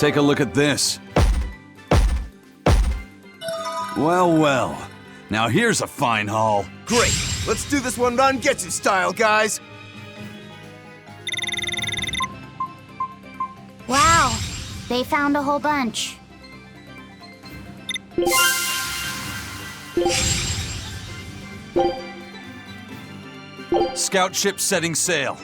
Take a look at this. Well, well. Now here's a fine haul. Great! Let's do this one Rangetsu style, guys! Wow, they found a whole bunch. Scout ship setting sail.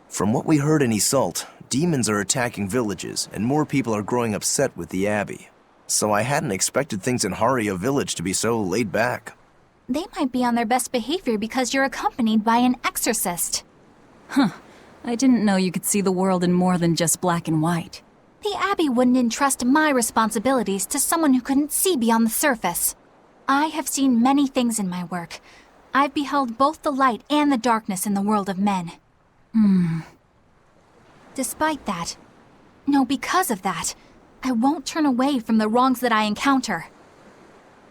From what we heard in Iseult, demons are attacking villages, and more people are growing upset with the Abbey. So I hadn't expected things in Hario village to be so laid back. They might be on their best behavior because you're accompanied by an exorcist. I didn't know you could see the world in more than just black and white. The Abbey wouldn't entrust my responsibilities to someone who couldn't see beyond the surface. I have seen many things in my work. I've beheld both the light and the darkness in the world of men. Despite that, no, because of that, I won't turn away from the wrongs that I encounter.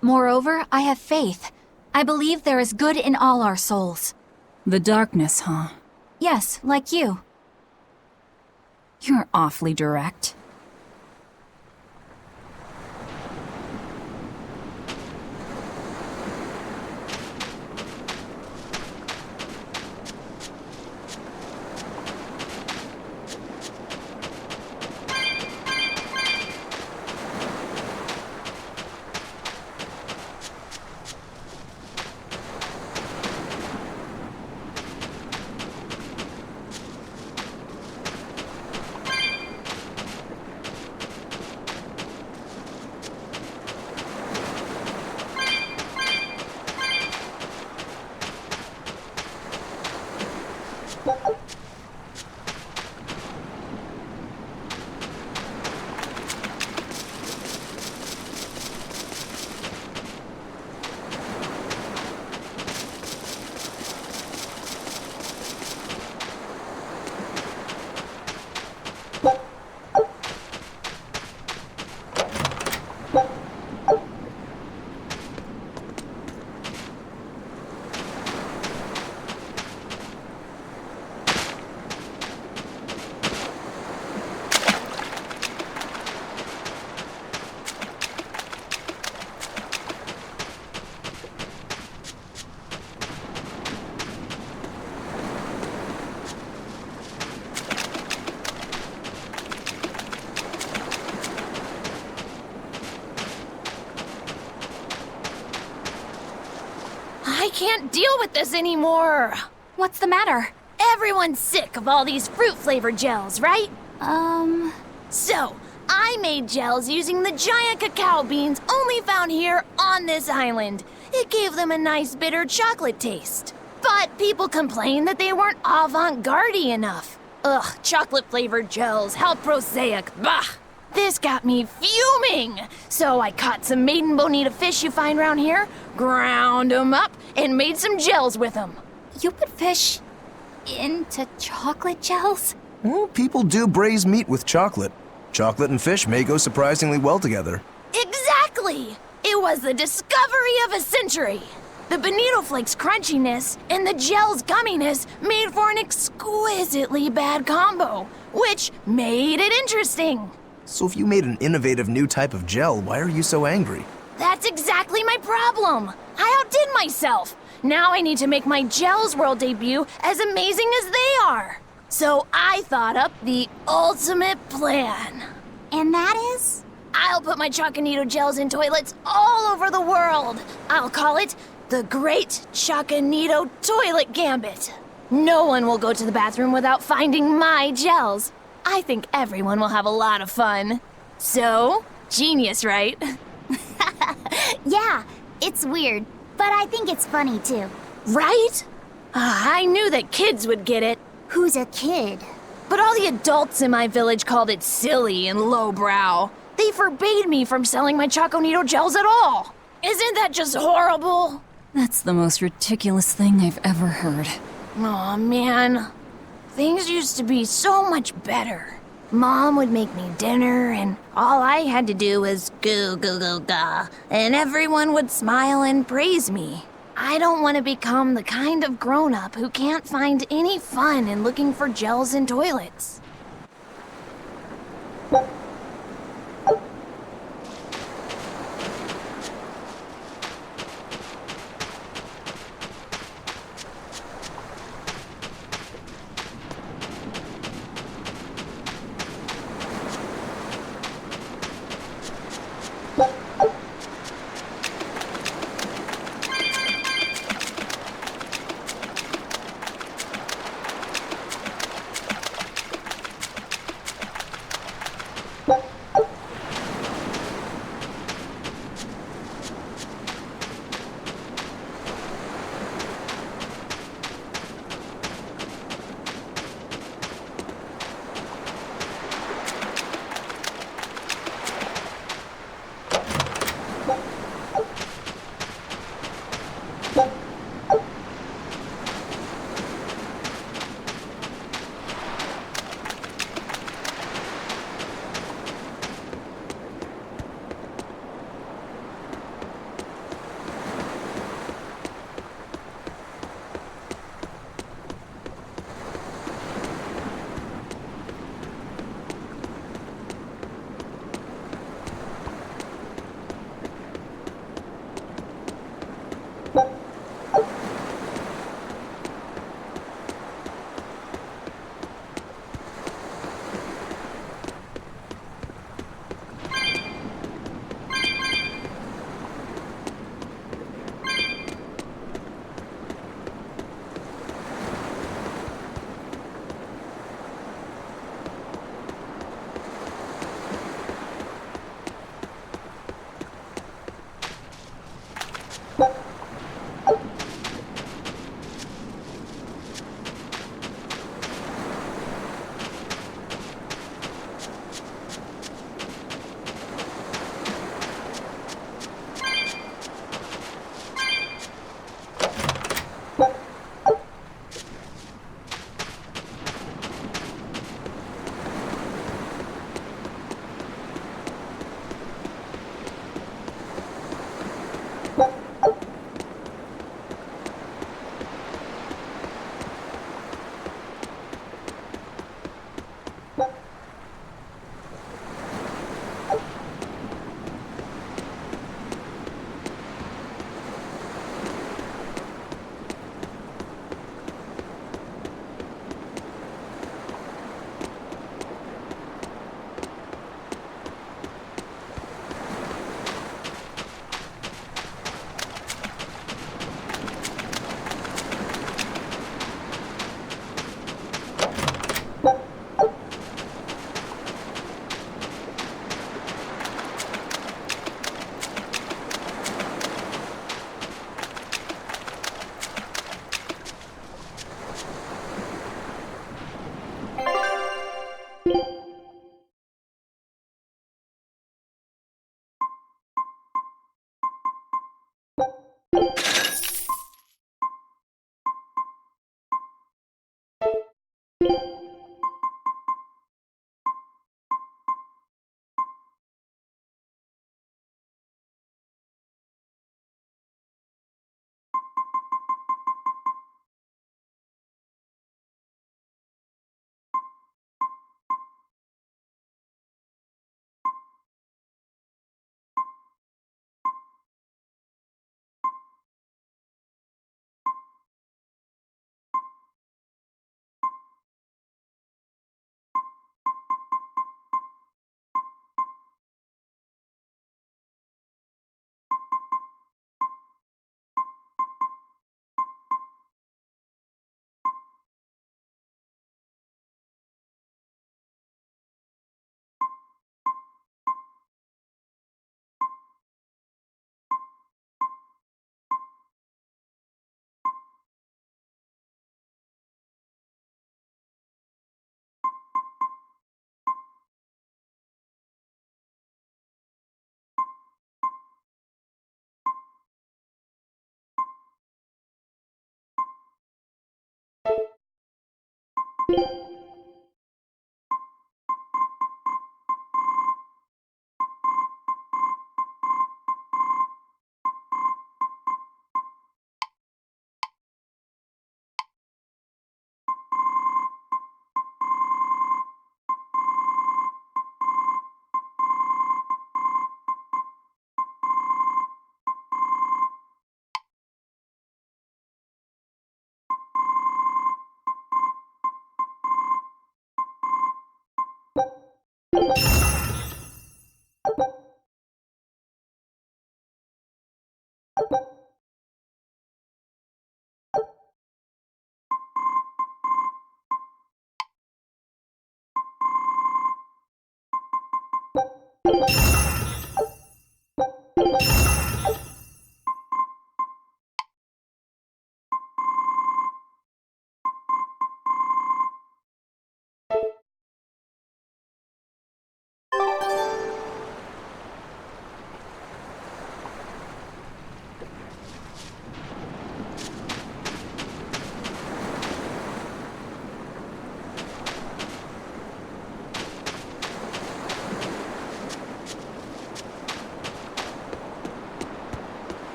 Moreover, I have faith. I believe there is good in all our souls. The darkness, huh? Yes, like you. You're awfully direct. I can't deal with this anymore. What's the matter? Everyone's sick of all these fruit-flavored gels, right? So, I made gels using the giant cacao beans only found here on this island. It gave them a nice bitter chocolate taste. But people complained that they weren't avant-garde enough. Ugh, chocolate-flavored gels, how prosaic, bah! This got me fuming! So I caught some maiden bonita fish you find around here, ground them up, and made some gels with them. You put fish into chocolate gels? Well, people do braise meat with chocolate. Chocolate and fish may go surprisingly well together. Exactly! It was the discovery of a century. The bonito flakes crunchiness and the gel's gumminess made for an exquisitely bad combo, which made it interesting. So if you made an innovative new type of gel, why are you so angry? That's exactly my problem. I outdid myself. Now I need to make my Gels World debut as amazing as they are. So I thought up the ultimate plan. And that is? I'll put my Choconito gels in toilets all over the world. I'll call it the Great Choconito Toilet Gambit. No one will go to the bathroom without finding my gels. I think everyone will have a lot of fun. So, genius, right? Yeah, it's weird, but I think it's funny too. Right? I knew that kids would get it. Who's a kid? But all the adults in my village called it silly and lowbrow. They forbade me from selling my Choconito gels at all. Isn't that just horrible? That's the most ridiculous thing I've ever heard. Aw, man. things used to be so much better. Mom would make me dinner, and all I had to do was goo goo goo ga, and everyone would smile and praise me. I don't want to become the kind of grown-up who can't find any fun in looking for gels in toilets.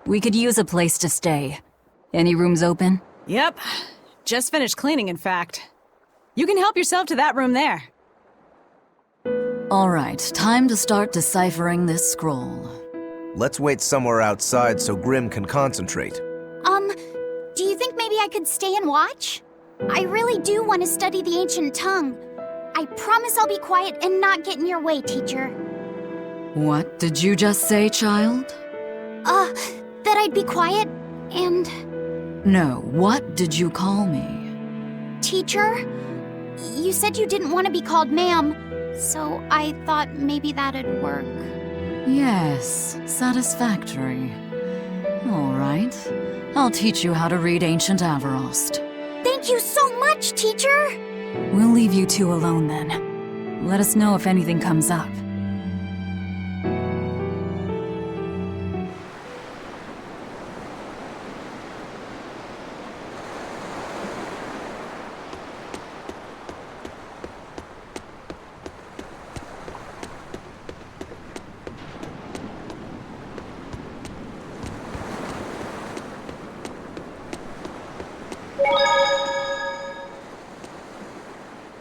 We could use a place to stay. Any rooms open? Yep. Just finished cleaning, in fact. You can help yourself to that room there. All right, time to start deciphering this scroll. Let's wait somewhere outside so Grim can concentrate. Do you think maybe I could stay and watch? I really do want to study the ancient tongue. I promise I'll be quiet and not get in your way, teacher. What did you just say, child? That I'd be quiet and... No, what did you call me? Teacher? You said you didn't want to be called ma'am, so I thought maybe that'd work. Yes, satisfactory. All right, I'll teach you how to read Ancient Avarost. Thank you so much, teacher! We'll leave you two alone then. Let us know if anything comes up.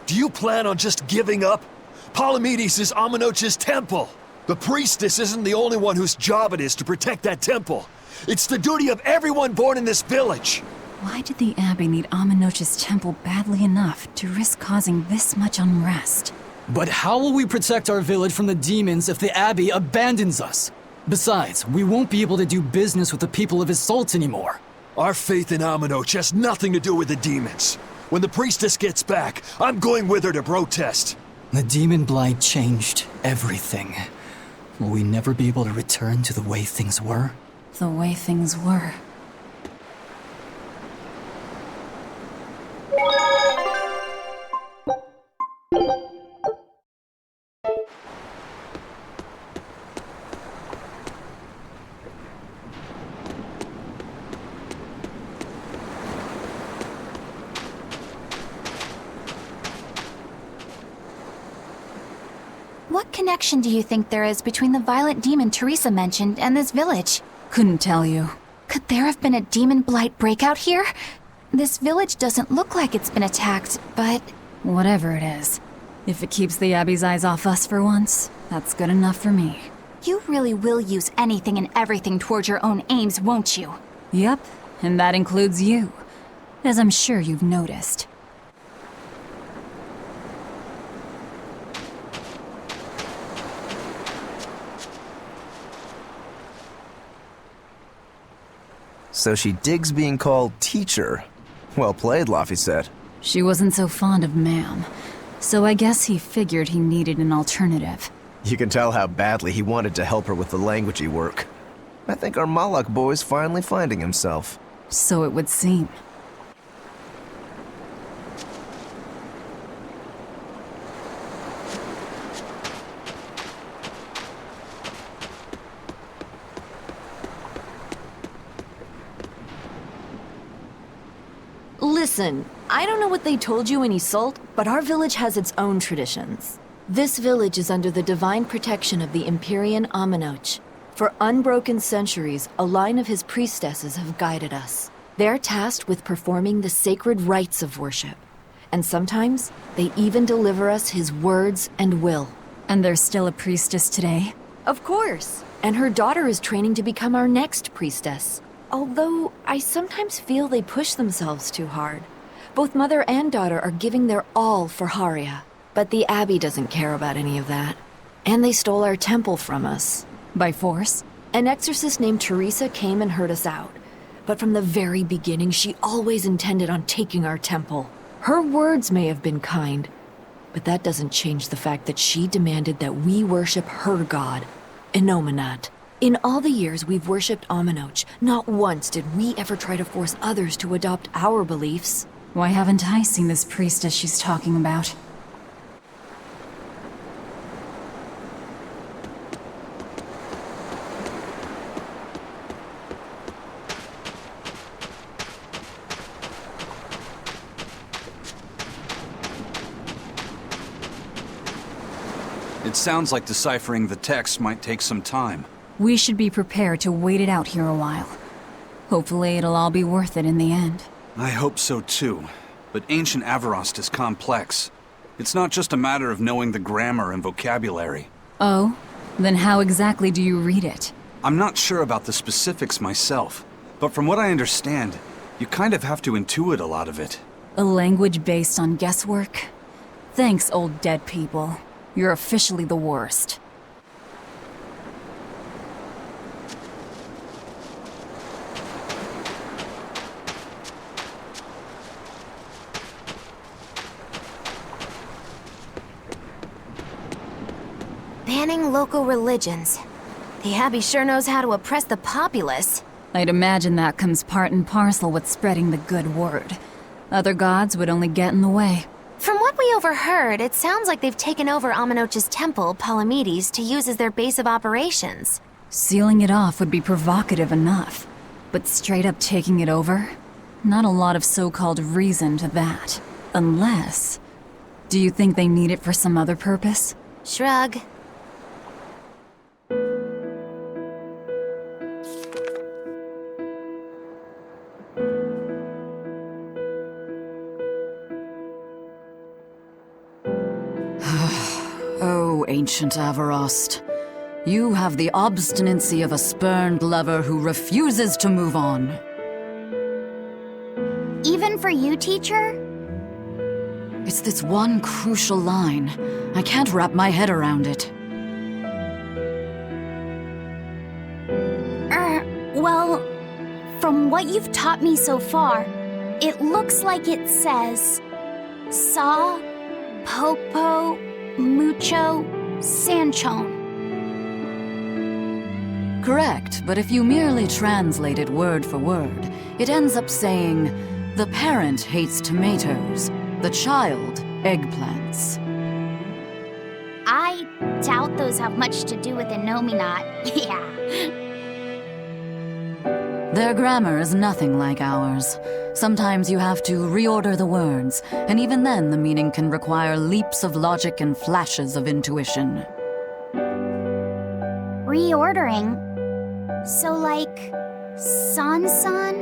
Do you plan on just giving up? Palamedes is Amenoch's temple. The priestess isn't the only one whose job it is to protect that temple. It's the duty of everyone born in this village. Why did the Abbey need Amenoch's temple badly enough to risk causing this much unrest? But how will we protect our village from the demons if the Abbey abandons us? Besides, we won't be able to do business with the people of Isolde anymore. Our faith in Amenoch has nothing to do with the demons. When the priestess gets back, I'm going with her to protest. The demon blight changed everything. Will we never be able to return to the way things were? The way things were. What connection do you think there is between the violent demon Teresa mentioned and this village? Couldn't tell you. Could there have been a demon blight breakout here? This village doesn't look like it's been attacked, but... Whatever it is. If it keeps the Abbey's eyes off us for once, that's good enough for me. You really will use anything and everything towards your own aims, won't you? Yep, and that includes you. As I'm sure you've noticed. So she digs being called teacher. Well played, Laphicet. She wasn't so fond of ma'am, so I guess he figured he needed an alternative. You can tell how badly he wanted to help her with the languagey work. I think our Malak boy's finally finding himself. So it would seem. Listen, I don't know what they told you in Isolt, but our village has its own traditions. This village is under the divine protection of the Empyrean Amenoch. For unbroken centuries, a line of his priestesses have guided us. They're tasked with performing the sacred rites of worship. And sometimes, they even deliver us his words and will. And there's still a priestess today? Of course. And her daughter is training to become our next priestess. Although, I sometimes feel they push themselves too hard. Both mother and daughter are giving their all for Haria. But the Abbey doesn't care about any of that. And they stole our temple from us. By force? An exorcist named Teresa came and heard us out. But from the very beginning, she always intended on taking our temple. Her words may have been kind, but that doesn't change the fact that she demanded that we worship her god, Enominat. In all the years we've worshipped Amenoch, not once did we ever try to force others to adopt our beliefs. Why haven't I seen this priestess she's talking about? It sounds like deciphering the text might take some time. We should be prepared to wait it out here a while. Hopefully it'll all be worth it in the end. I hope so too, but ancient Avarost is complex. It's not just a matter of knowing the grammar and vocabulary. Oh? Then how exactly do you read it? I'm not sure about the specifics myself, but from what I understand, you kind of have to intuit a lot of it. A language based on guesswork? Thanks, old dead people. You're officially the worst. Banning local religions. The Abbey sure knows how to oppress the populace. I'd imagine that comes part and parcel with spreading the good word. Other gods would only get in the way. From what we overheard, it sounds like they've taken over Amenoch's temple, Palamedes, to use as their base of operations. Sealing it off would be provocative enough, but straight up taking it over? Not a lot of so-called reason to that. Unless... Do you think they need it for some other purpose? Shrug. Oh, ancient Avarost. You have the obstinacy of a spurned lover who refuses to move on. Even for you, teacher? It's this one crucial line. I can't wrap my head around it. Well, from what you've taught me so far, it looks like it says... Sa, Popo, Mucho, Sanchon. Correct, but if you merely translate it word for word, it ends up saying, the parent hates tomatoes, the child eggplants. I doubt those have much to do with Enominat. Yeah. Their grammar is nothing like ours. Sometimes you have to reorder the words, and even then the meaning can require leaps of logic and flashes of intuition. Reordering? So like... San-san,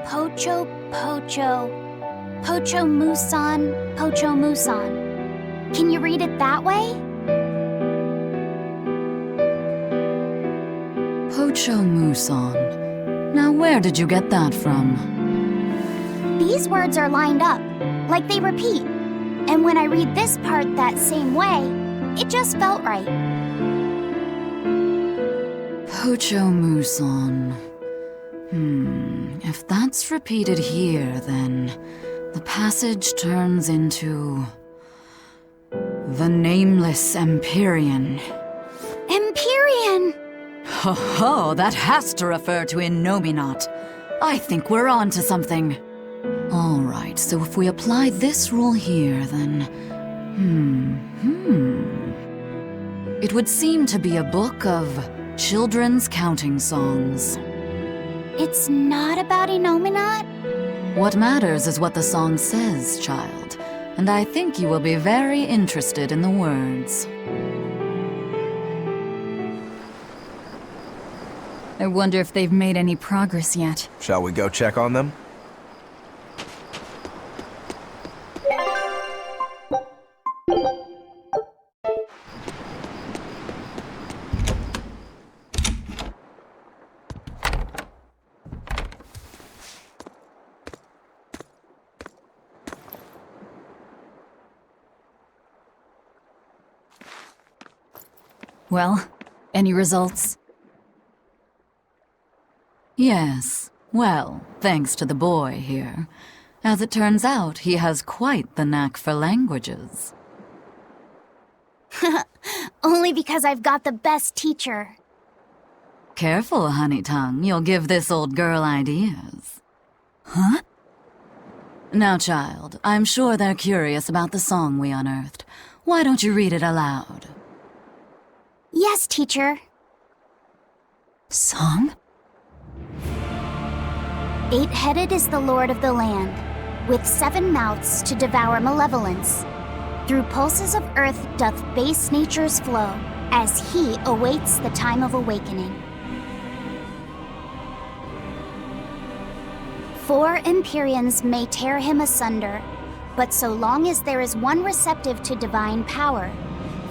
Pocho Pocho, Pocho Musan, Pocho Musan. Can you read it that way? Pocho Muson. Now where did you get that from? These words are lined up, like they repeat. And when I read this part that same way, it just felt right. Pocho Muson. If that's repeated here, then the passage turns into the Nameless Empyrean. Empyrean! Ho ho, that has to refer to Innominat. I think we're on to something. Alright, so if we apply this rule here, then... It would seem to be a book of children's counting songs. It's not about Innominat? What matters is what the song says, child. And I think you will be very interested in the words. I wonder if they've made any progress yet. Shall we go check on them? Well, any results? Yes. Well, thanks to the boy here. As it turns out, he has quite the knack for languages. Only because I've got the best teacher. Careful, honey tongue. You'll give this old girl ideas. Huh? Now, child, I'm sure they're curious about the song we unearthed. Why don't you read it aloud? Yes, teacher. Song? 8-headed is the lord of the land, with 7 mouths to devour malevolence. Through pulses of earth doth base nature's flow, as he awaits the time of awakening. 4 Empyreans may tear him asunder, but so long as there is one receptive to divine power,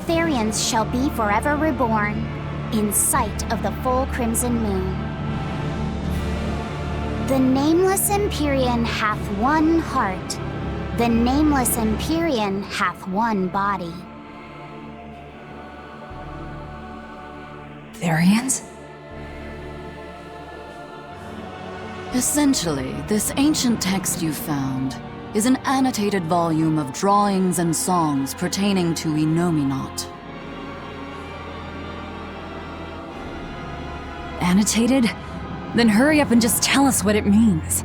Therians shall be forever reborn, in sight of the full crimson moon. The Nameless Empyrean hath one heart. The Nameless Empyrean hath one body. Therians? Essentially, this ancient text you found is an annotated volume of drawings and songs pertaining to Innominat. Annotated? Then hurry up and just tell us what it means.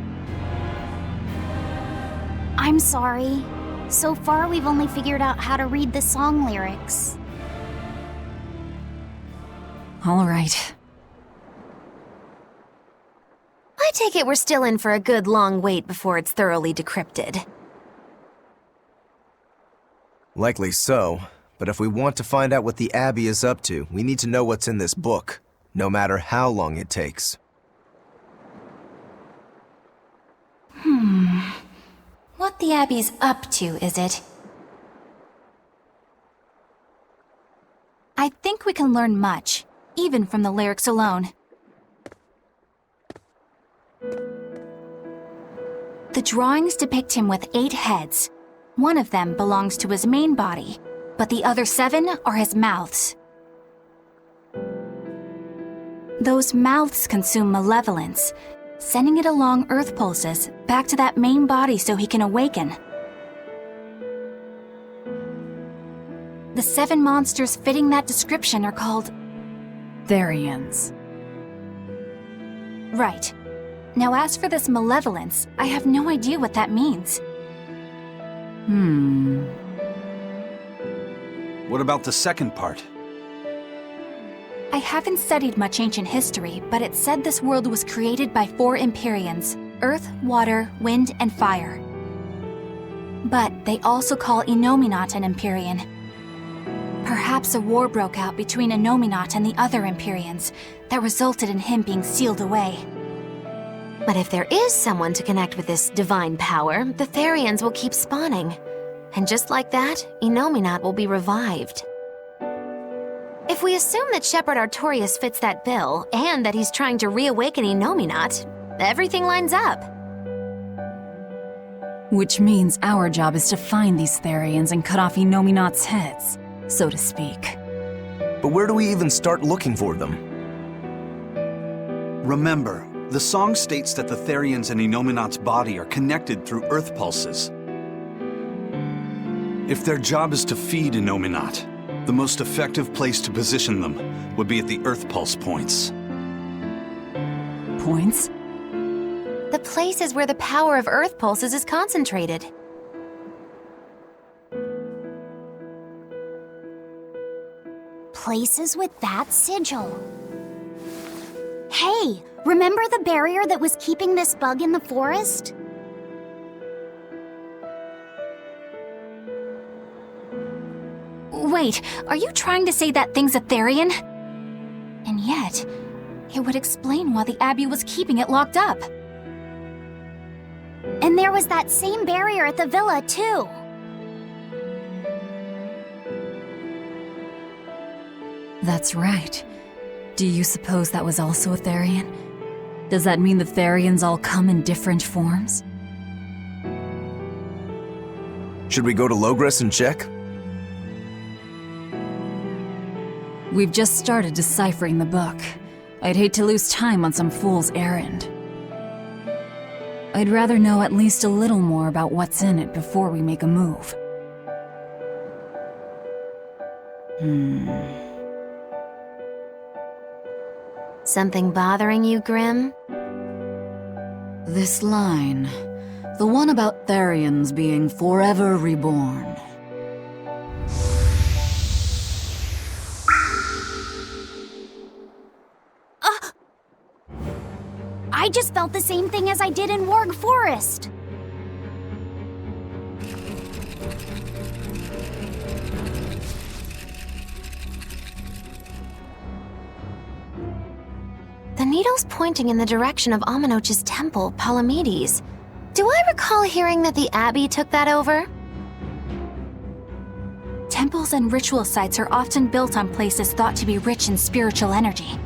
I'm sorry. So far, we've only figured out how to read the song lyrics. All right. I take it we're still in for a good long wait before it's thoroughly decrypted. Likely so, but if we want to find out what the Abbey is up to, we need to know what's in this book, no matter how long it takes. What the Abbey's up to, is it? I think we can learn much, even from the lyrics alone. The drawings depict him with 8 heads. One of them belongs to his main body, but the other 7 are his mouths. Those mouths consume malevolence, sending it along earth pulses back to that main body so he can awaken. The 7 monsters fitting that description are called Therians. Right. Now as for this malevolence, I have no idea what that means. What about the second part? I haven't studied much ancient history, but it said this world was created by 4 Empyreans: earth, water, wind, and fire. But they also call Innominat an Empyrean. Perhaps a war broke out between Innominat and the other Empyreans that resulted in him being sealed away. But if there is someone to connect with this divine power, the Therians will keep spawning. And just like that, Innominat will be revived. If we assume that Shepherd Artorius fits that bill, and that he's trying to reawaken Innominat, everything lines up. Which means our job is to find these Therians and cut off Innominat's heads, so to speak. But where do we even start looking for them? Remember, The song states that the Therians in Enominat's body are connected through earth pulses. If their job is to feed Enominat, the most effective place to position them would be at the earth pulse points. Points? The places where the power of Earth pulses is concentrated. Places with that sigil. Hey, remember the barrier that was keeping this bug in the forest? Wait, are you trying to say that thing's a Therian? And yet, it would explain why the Abbey was keeping it locked up. And there was that same barrier at the villa, too. That's right. Do you suppose that was also a Therian? Does that mean the Therians all come in different forms? Should we go to Logres and check? We've just started deciphering the book. I'd hate to lose time on some fool's errand. I'd rather know at least a little more about what's in it before we make a move. Something bothering you, Grim? This line. The one about Therians being forever reborn. I just felt the same thing as I did in Warg Forest. The needle's pointing in the direction of Amenoch's temple, Palamedes. Do I recall hearing that the Abbey took that over? Temples and ritual sites are often built on places thought to be rich in spiritual energy.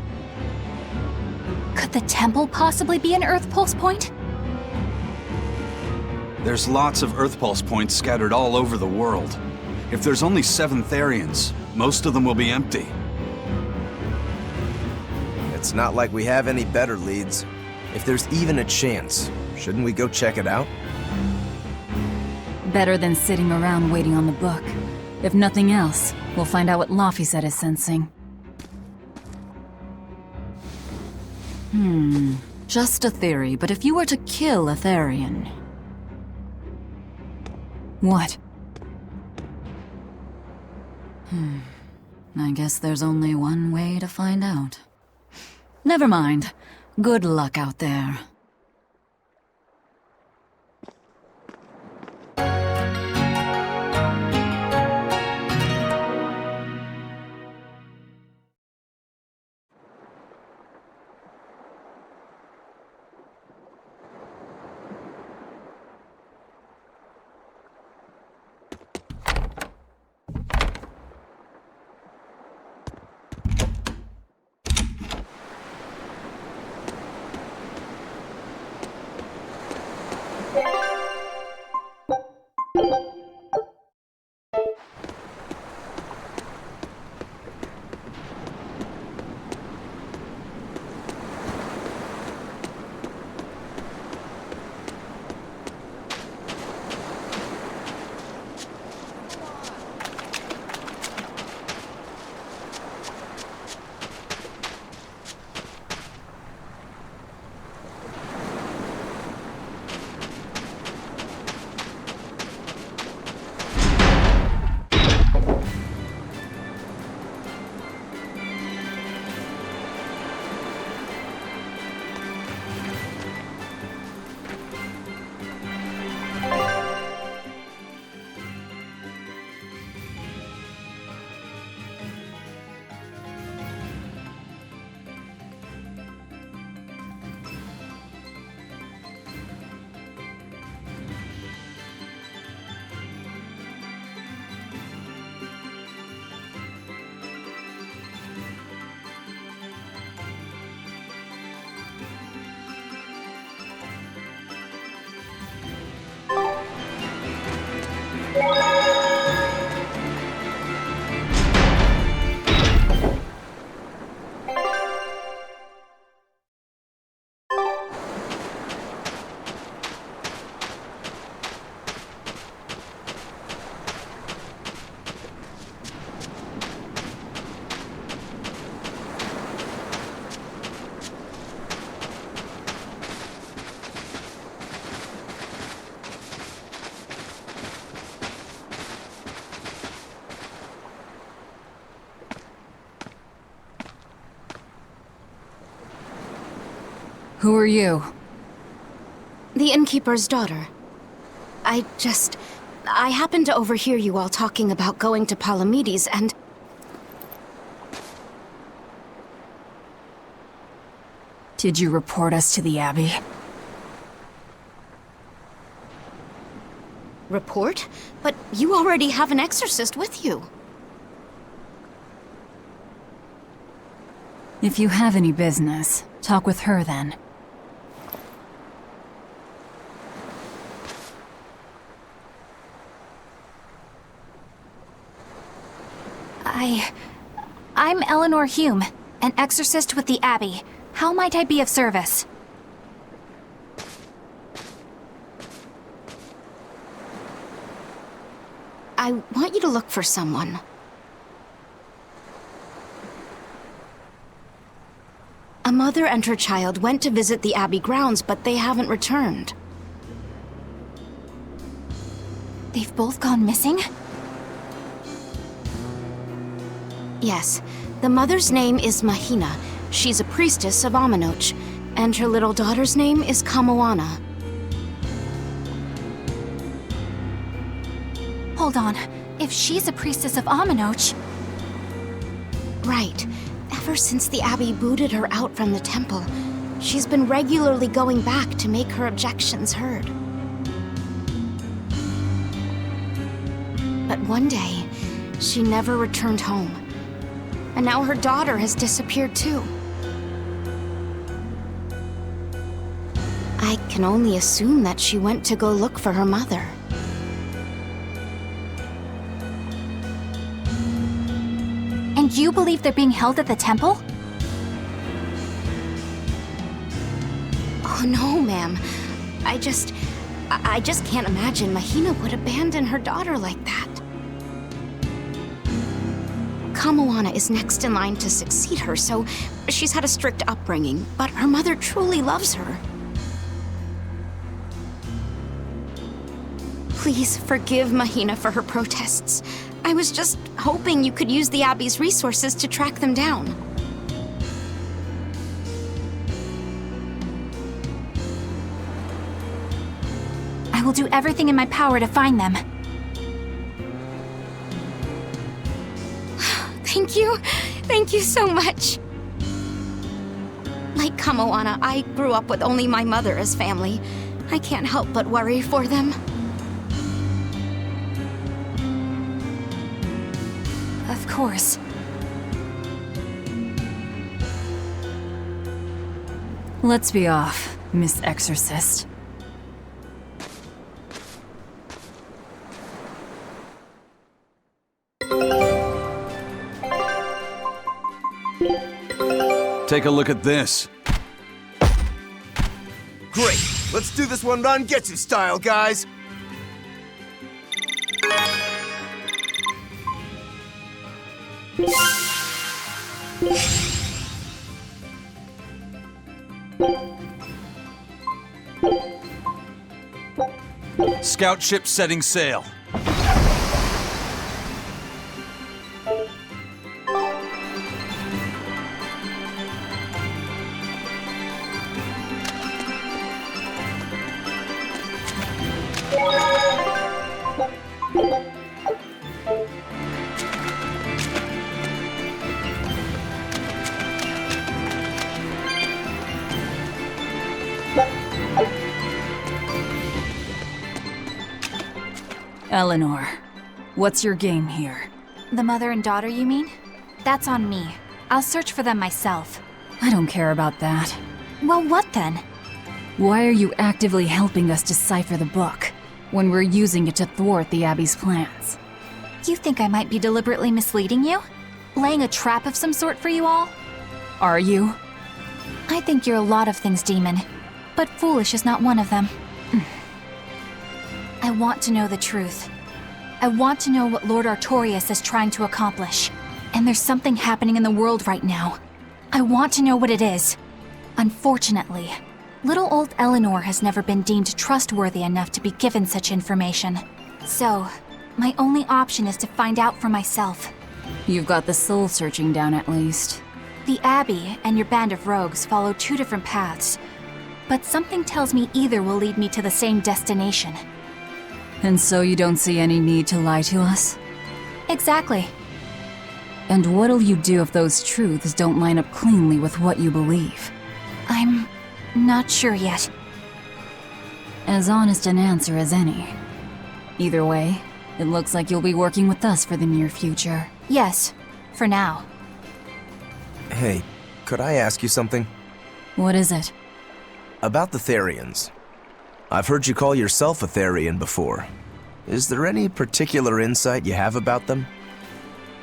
Could the temple possibly be an Earth Pulse point? There's lots of Earth Pulse points scattered all over the world. If there's only 7 Therians, most of them will be empty. It's not like we have any better leads. If there's even a chance, shouldn't we go check it out? Better than sitting around waiting on the book. If nothing else, we'll find out what Laphicet is sensing. Just a theory, but if you were to kill a Therian... What? I guess there's only one way to find out. Never mind. Good luck out there. Who are you? The innkeeper's daughter. I happened to overhear you all talking about going to Palamedes, and... Did you report us to the Abbey? Report? But you already have an exorcist with you. If you have any business, talk with her then. I'm Eleanor Hume, an exorcist with the Abbey. How might I be of service? I want you to look for someone. A mother and her child went to visit the Abbey grounds, but they haven't returned. They've both gone missing? Yes. The mother's name is Mahina. She's a priestess of Aminoch. And her little daughter's name is Kamoana. Hold on. If she's a priestess of Aminoch... Right. Ever since the Abbey booted her out from the temple, she's been regularly going back to make her objections heard. But one day, she never returned home. And now her daughter has disappeared too. I can only assume that she went to go look for her mother. And you believe they're being held at the temple? Oh no, ma'am. I just can't imagine Mahina would abandon her daughter like that. Kamoana is next in line to succeed her, so she's had a strict upbringing, but her mother truly loves her. Please forgive Mahina for her protests. I was just hoping you could use the Abbey's resources to track them down. I will do everything in my power to find them. Thank you. Thank you so much. Like Kamoana, I grew up with only my mother as family. I can't help but worry for them. Of course. Let's be off, Miss Exorcist. Take a look at this. Great! Let's do this one Rangetsu style, guys! Scout ship setting sail. Eleanor, what's your game here? The mother and daughter, you mean? That's on me. I'll search for them myself. I don't care about that. Well, what then? Why are you actively helping us decipher the book, when we're using it to thwart the Abbey's plans? You think I might be deliberately misleading you? Laying a trap of some sort for you all? Are you? I think you're a lot of things, Demon. But foolish is not one of them. I want to know the truth. I want to know what Lord Artorius is trying to accomplish. And there's something happening in the world right now. I want to know what it is. Unfortunately, little old Eleanor has never been deemed trustworthy enough to be given such information. So, my only option is to find out for myself. You've got the soul searching down at least. The Abbey and your band of rogues follow two different paths. but something tells me either will lead me to the same destination. And so you don't see any need to lie to us? Exactly. And what'll you do if those truths don't line up cleanly with what you believe? I'm not sure yet. As honest an answer as any. Either way, it looks like you'll be working with us for the near future. Yes, for now. Hey, could I ask you something? What is it? About the Therians. I've heard you call yourself a Therian before. Is there any particular insight you have about them?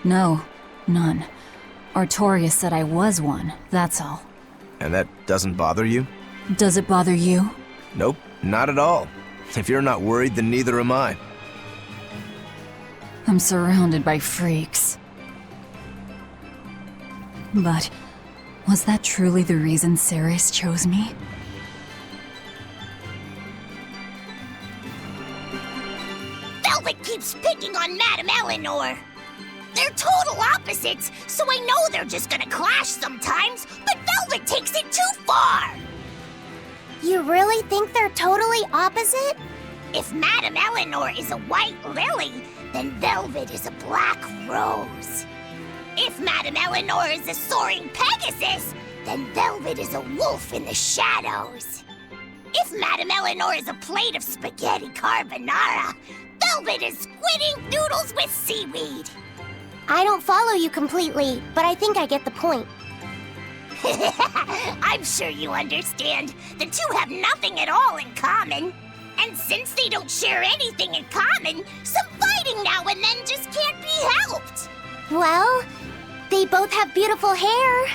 No, none. Artorias said I was one, that's all. And that doesn't bother you? Does it bother you? Nope, not at all. If you're not worried, then neither am I. I'm surrounded by freaks. But was that truly the reason Ceres chose me? Velvet keeps picking on Madame Eleanor. They're total opposites, so I know they're just gonna clash sometimes, but Velvet takes it too far! You really think they're totally opposite? If Madame Eleanor is a white lily, then Velvet is a black rose. If Madame Eleanor is a soaring Pegasus, then Velvet is a wolf in the shadows. If Madame Eleanor is a plate of spaghetti carbonara, Velvet is squidding noodles with seaweed. I don't follow you completely, but I think I get the point. I'm sure you understand. The two have nothing at all in common. And since they don't share anything in common, some fighting now and then just can't be helped. Well, they both have beautiful hair.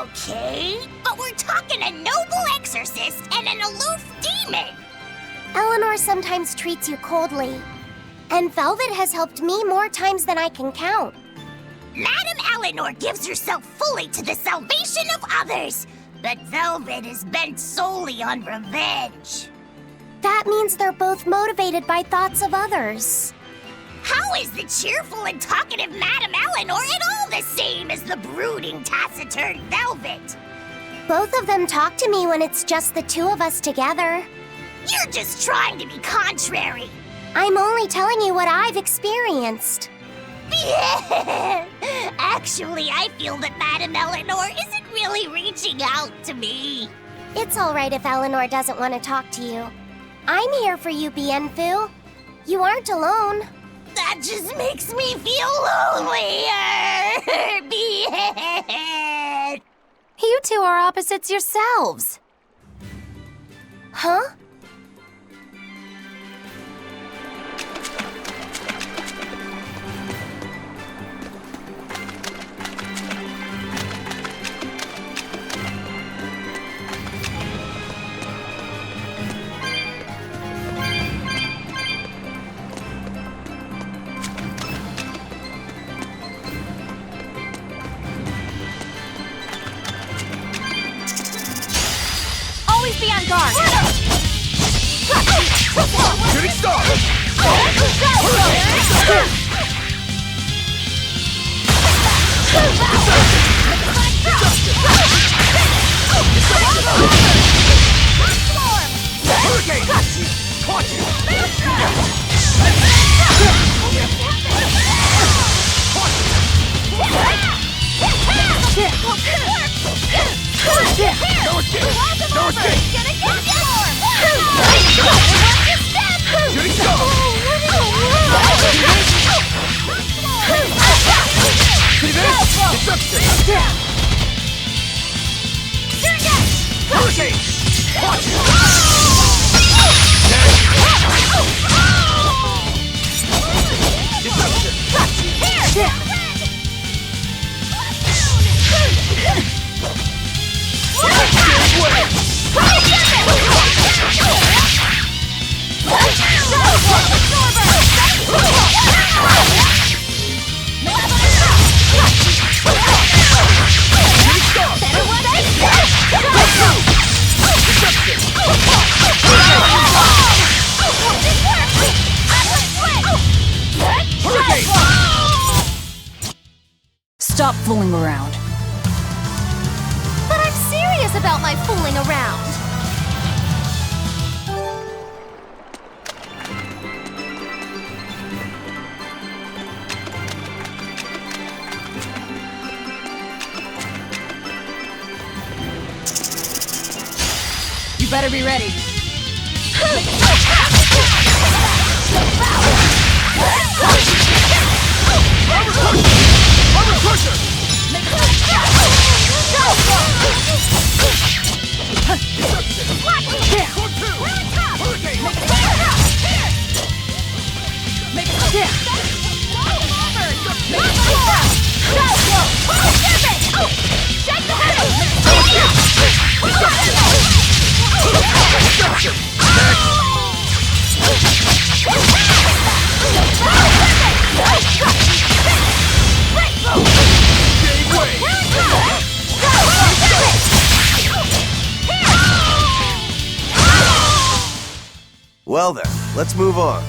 Okay, but we're talking a noble exorcist and an aloof demon. Eleanor sometimes treats you coldly. And Velvet has helped me more times than I can count. Madame Eleanor gives herself fully to the salvation of others, but Velvet is bent solely on revenge. That means they're both motivated by thoughts of others. How is the cheerful and talkative Madame Eleanor at all the same as the brooding, taciturn Velvet? Both of them talk to me when it's just the two of us together. You're just trying to be contrary. I'm only telling you what I've experienced. Actually, I feel that Madame Eleanor isn't really reaching out to me. It's all right if Eleanor doesn't want to talk to you. I'm here for you, Bienfu. You aren't alone. That just makes me feel lonelier. You two are opposites yourselves. Huh? Always be on guard. Shooting star! Hurricane! Caught you! No escape! No escape! Shooting star! See this? Deception! Hurricane! Watch it! Stop fooling around. But I'm serious about my fooling around. You better be ready. Well then, let's move on.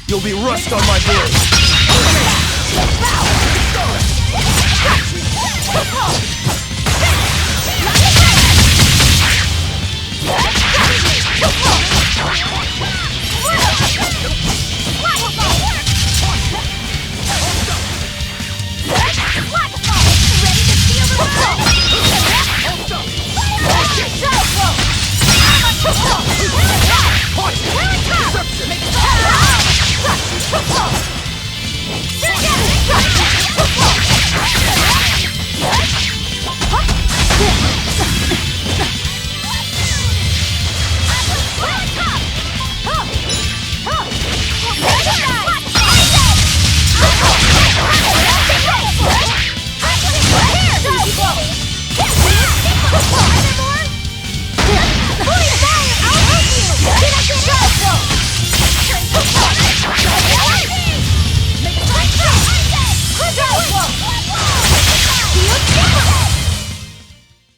You'll be rust on my blade.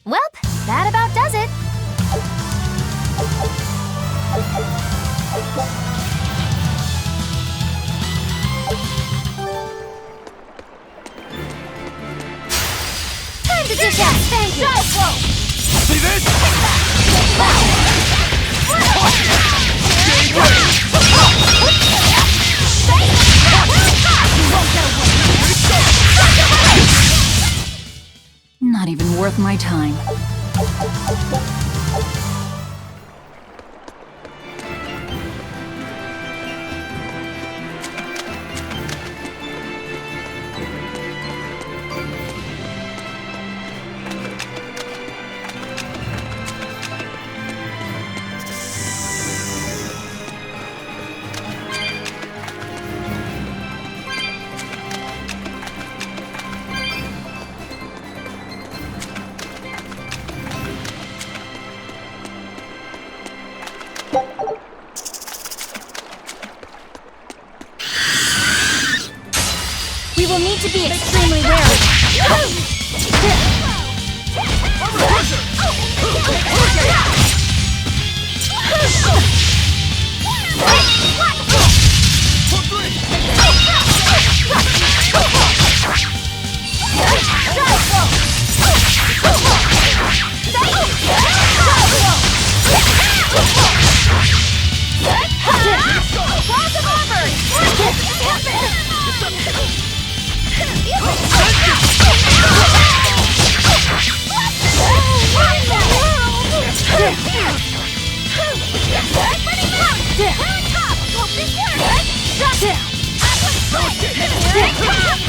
Welp, that about does it. Time to dish out. Thank you. See this? Not even worth my time. We will need to be extremely wary. Down!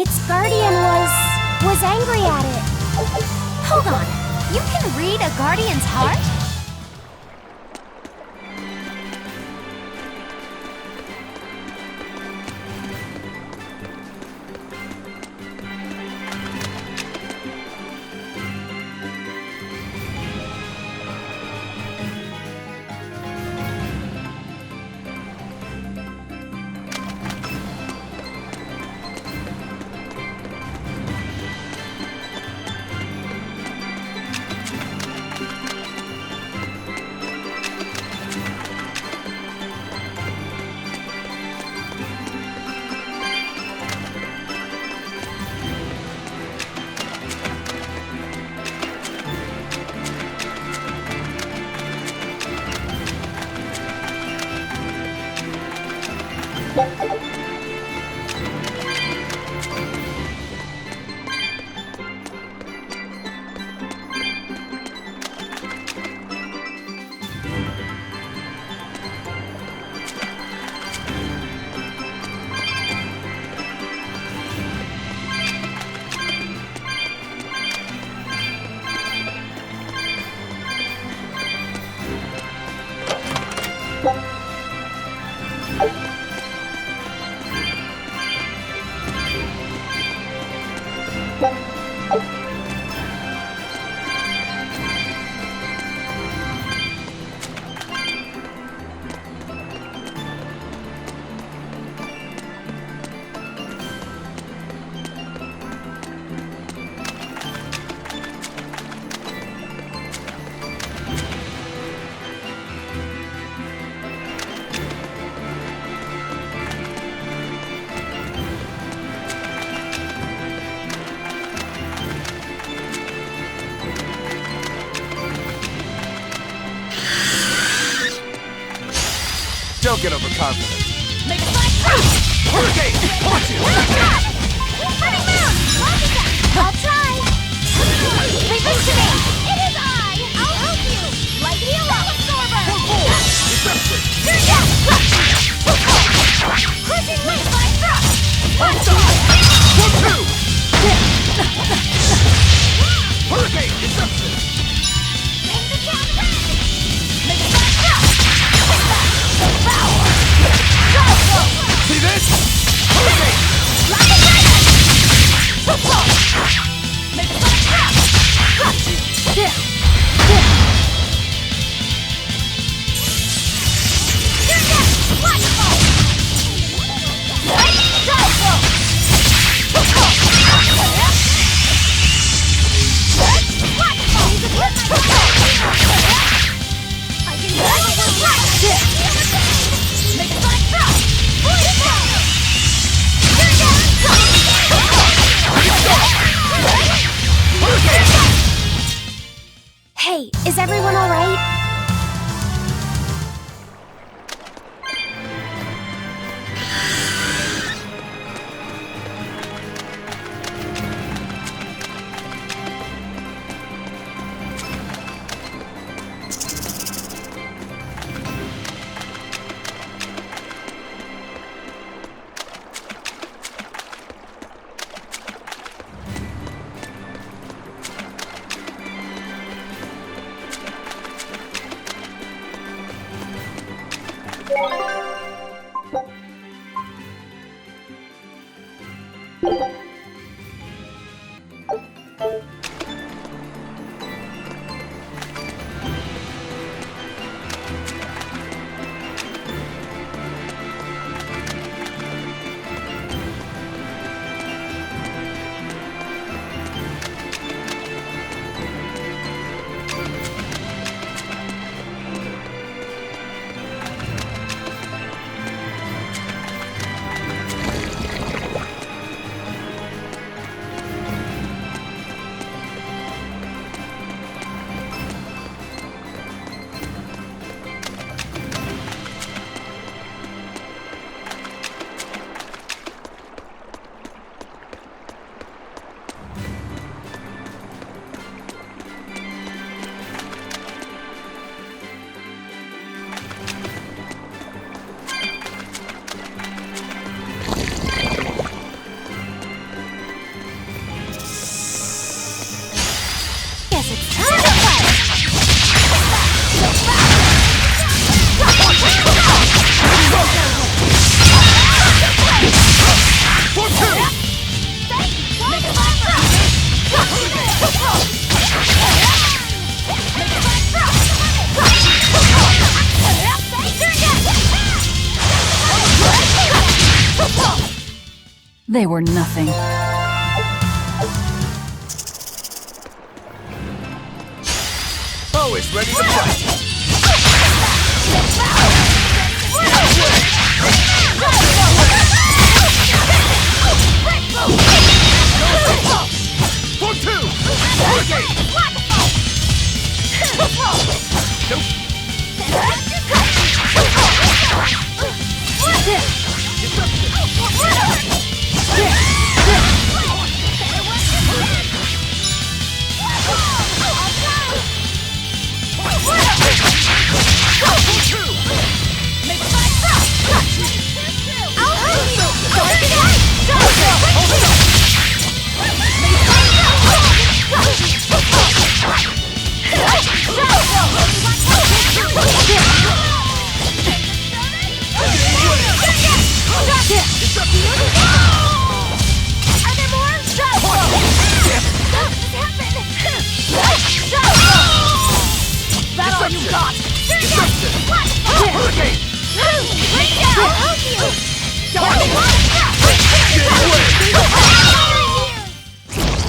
its guardian was angry at it. Hold on. You can read a guardian's heart? Don't get overconfident. Make a flash crash! Hurricane! Punch it! Running moon! Launch attack! I'll try! Leave this to me! It is I! I'll help you! Light hero! Absorber! Reception! You're dead! Crushing wind! Flash thrust! Punch! Hurricane! Reception! Make the town red! Make a flash thrust! Power! See this? Hurricane! Light They were nothing. Always ready to fight. For two! Hurricane!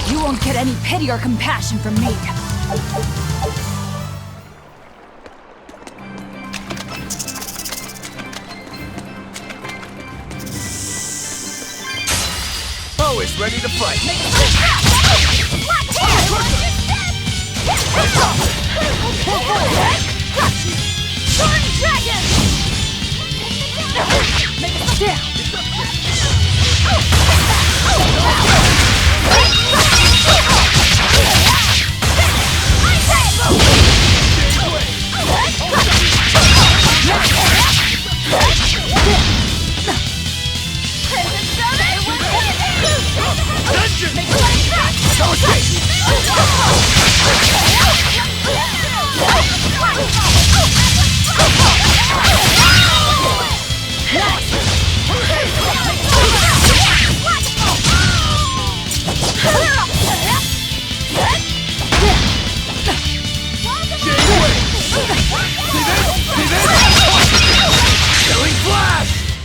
You won't get any pity or compassion from me. Always ready to fight.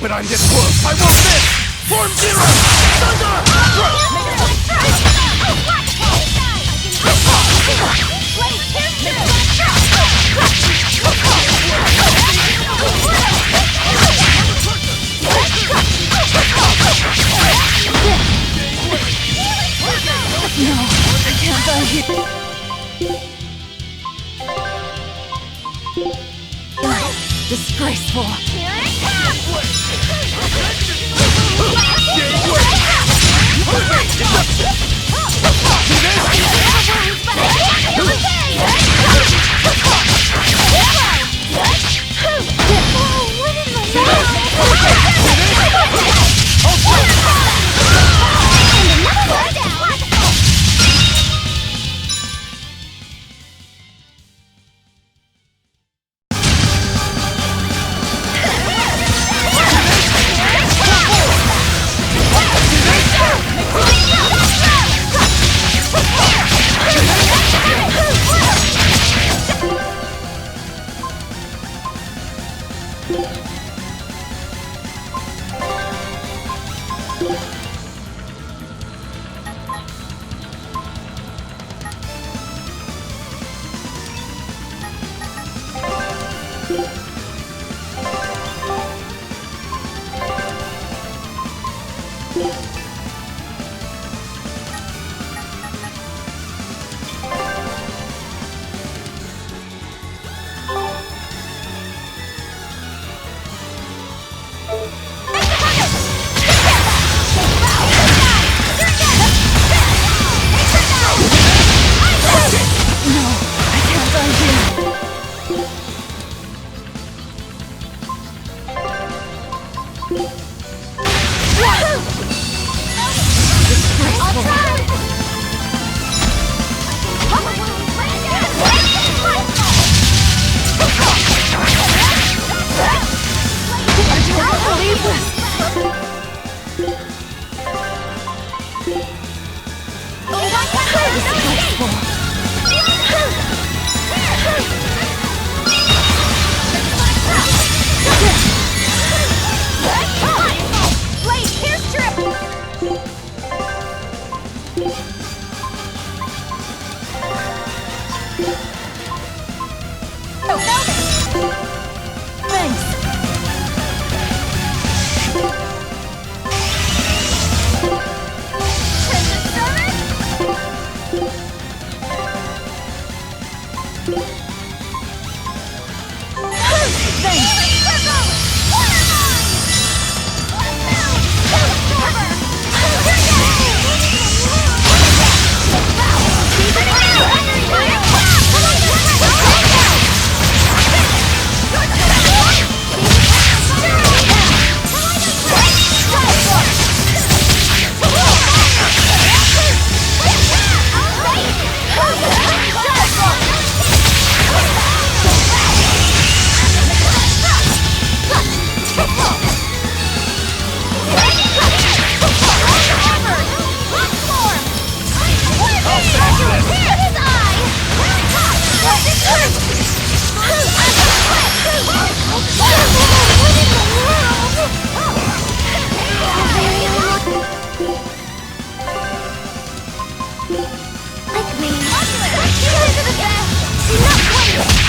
But I'm this close, I won't miss! Form zero! No, I can't die here. Disgraceful. Here it comes! Wait, here's Trip! Like me. You guys are the best! Do not wait!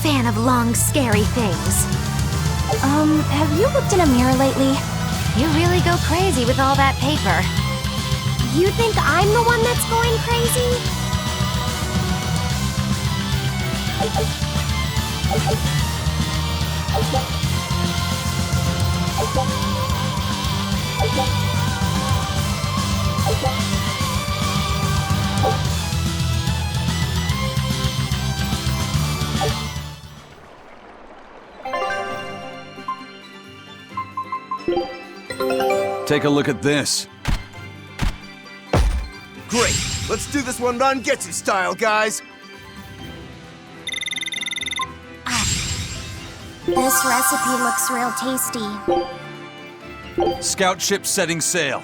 Fan of long, scary things. Have you looked in a mirror lately? You really go crazy with all that paper. You think I'm the one that's going crazy? Take a look at this. Great! Let's do this one run Getsu style, guys! This recipe looks real tasty. Scout ship setting sail.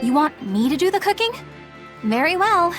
You want me to do the cooking? Very well.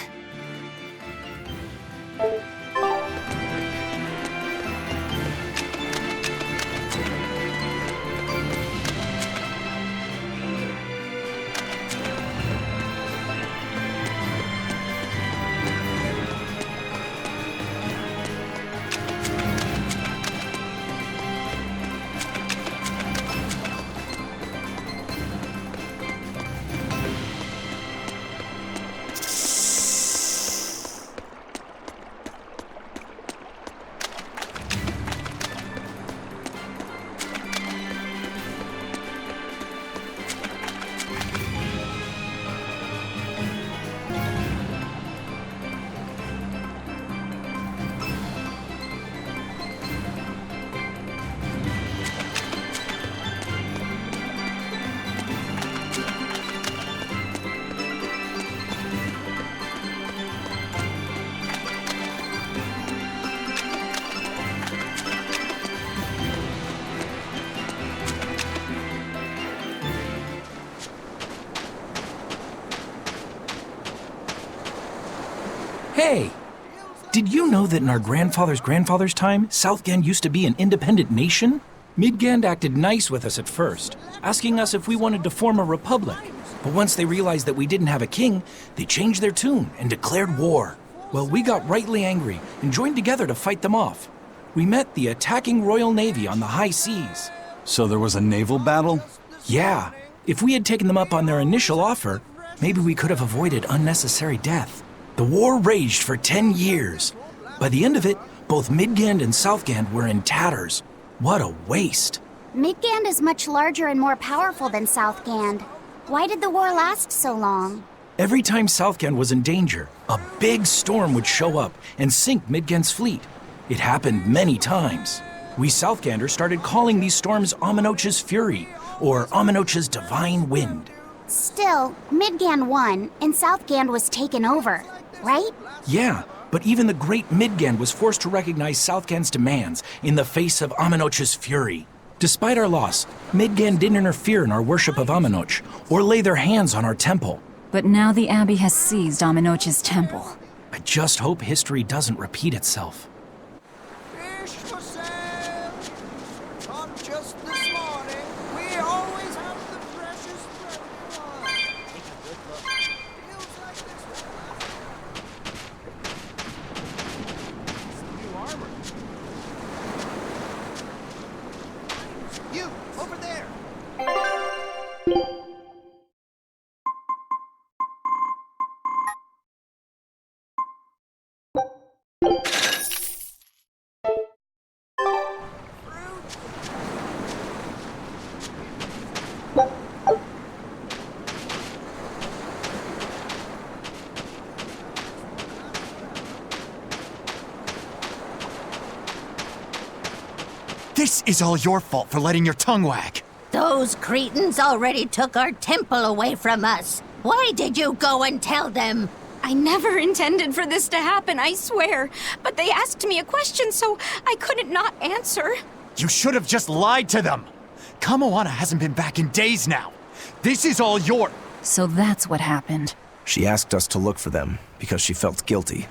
Hey! Did you know that in our grandfather's time, Southgand used to be an independent nation? Midgand acted nice with us at first, asking us if we wanted to form a republic. But once they realized that we didn't have a king, they changed their tune and declared war. Well, we got rightly angry and joined together to fight them off. We met the attacking Royal Navy on the high seas. So there was a naval battle? Yeah. If we had taken them up on their initial offer, maybe we could have avoided unnecessary death. The war raged for 10 years. By the end of it, both Midgand and Southgand were in tatters. What a waste. Midgand is much larger and more powerful than Southgand. Why did the war last so long? Every time Southgand was in danger, a big storm would show up and sink Midgand's fleet. It happened many times. We Southganders started calling these storms Amenoch's Fury, or Amenoch's Divine Wind. Still, Midgand won, and Southgand was taken over, right? Yeah, but even the great Midgand was forced to recognize Southgand's demands in the face of Amenoch's fury. Despite our loss, Midgand didn't interfere in our worship of Amenoch, or lay their hands on our temple. But now the Abbey has seized Amenoch's temple. I just hope history doesn't repeat itself. Fish for sale! Caught just this morning. We always have the freshest one. Take a good look. Feels like this one. New armor. You, over there! This is all your fault for letting your tongue wag. Those cretins already took our temple away from us. Why did you go and tell them? I never intended for this to happen, I swear. But they asked me a question, so I couldn't not answer. You should have just lied to them. Kamoana hasn't been back in days now. This is all your... So that's what happened. She asked us to look for them because she felt guilty.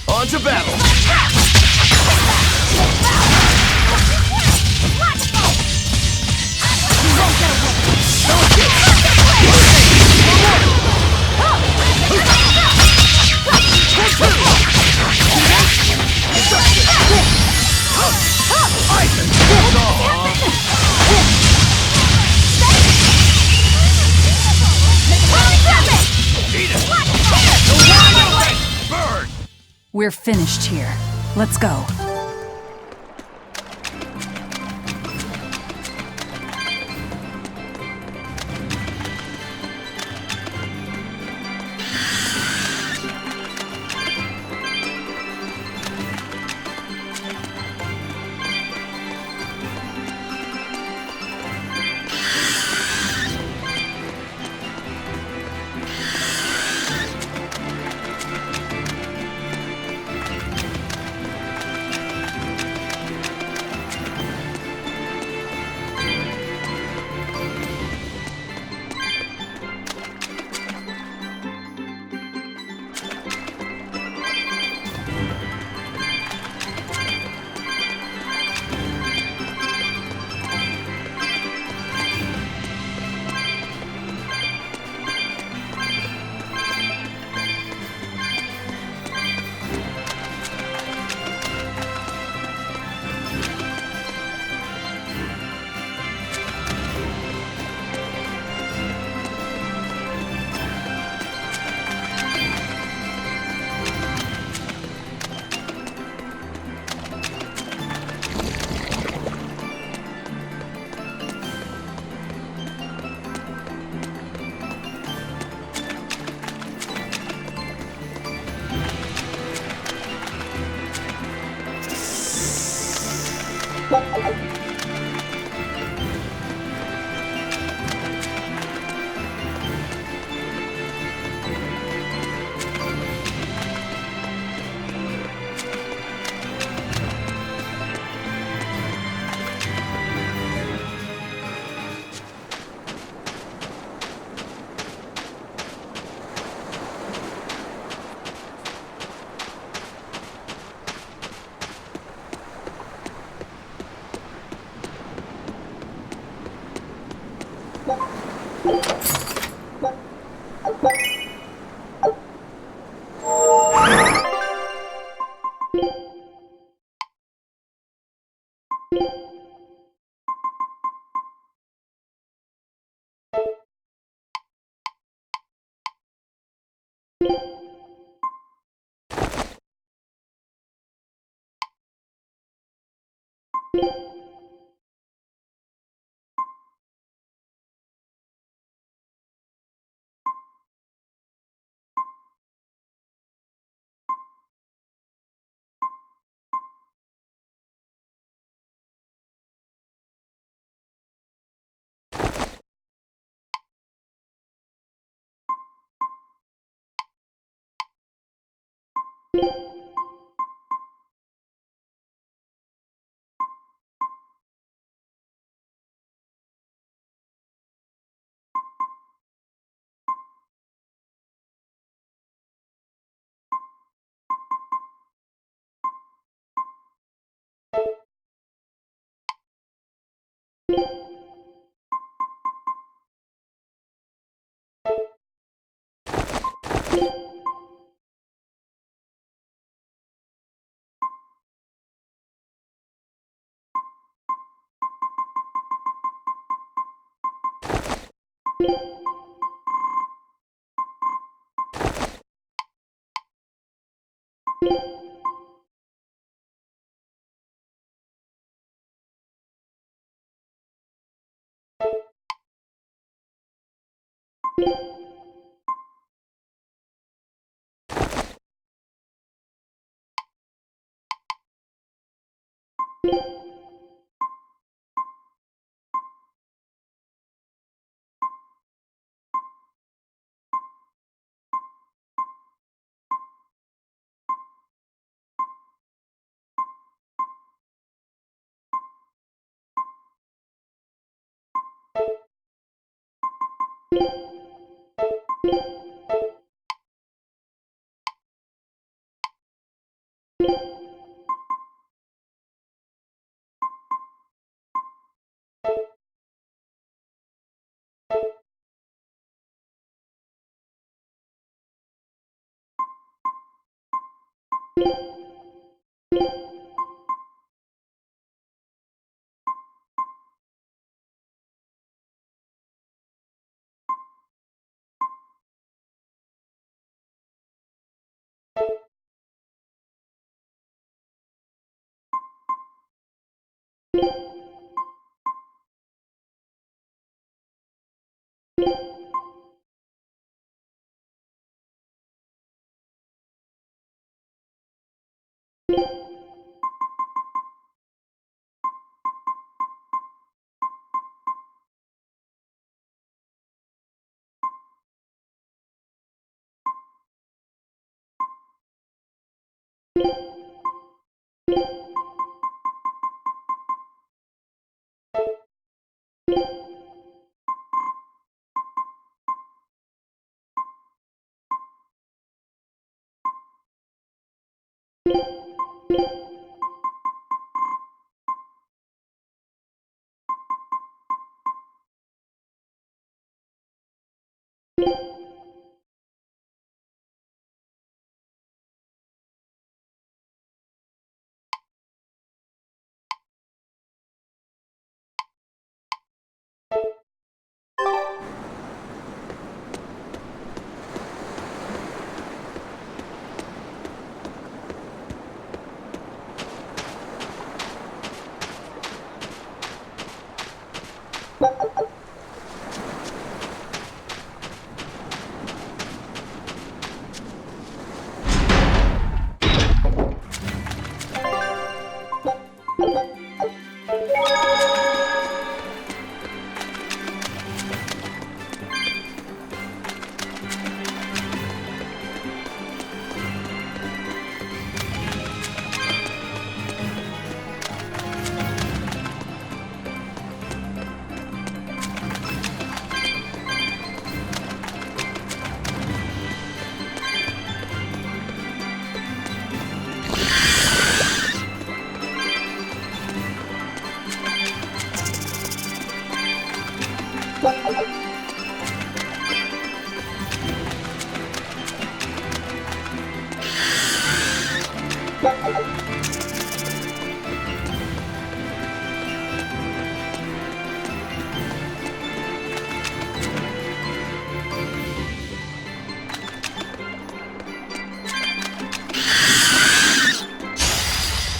On to battle! We're finished here. Let's go.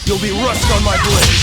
You'll be rust on my blade!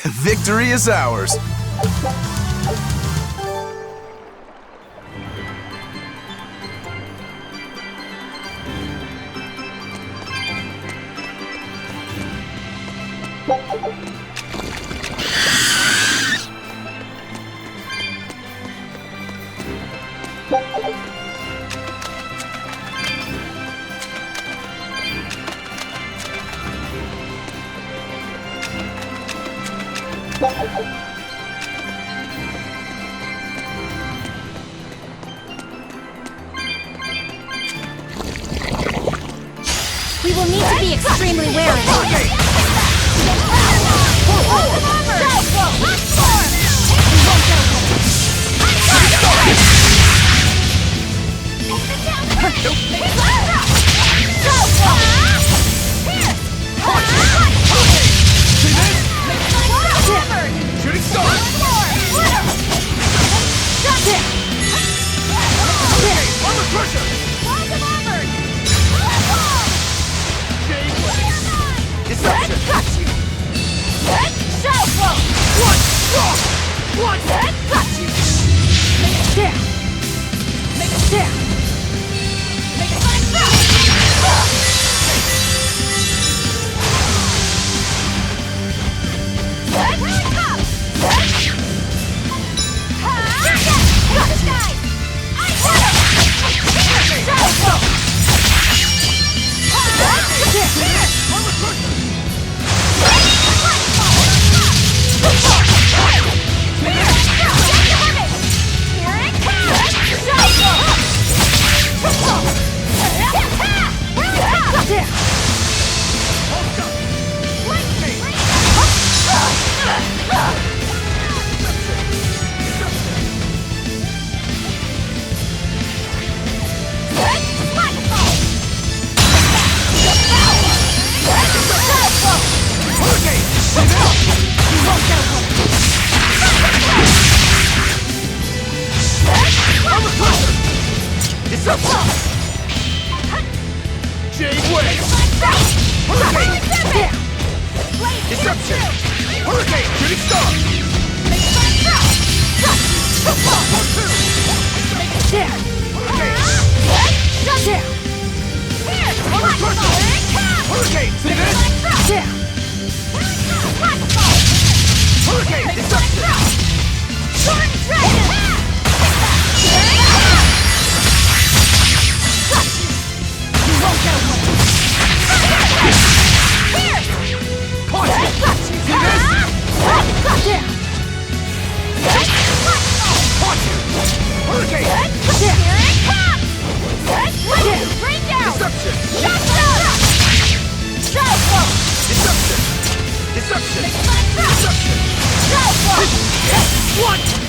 Victory is ours. We will need to be extremely wary. Shooting star! Armor crusher! Deception! What?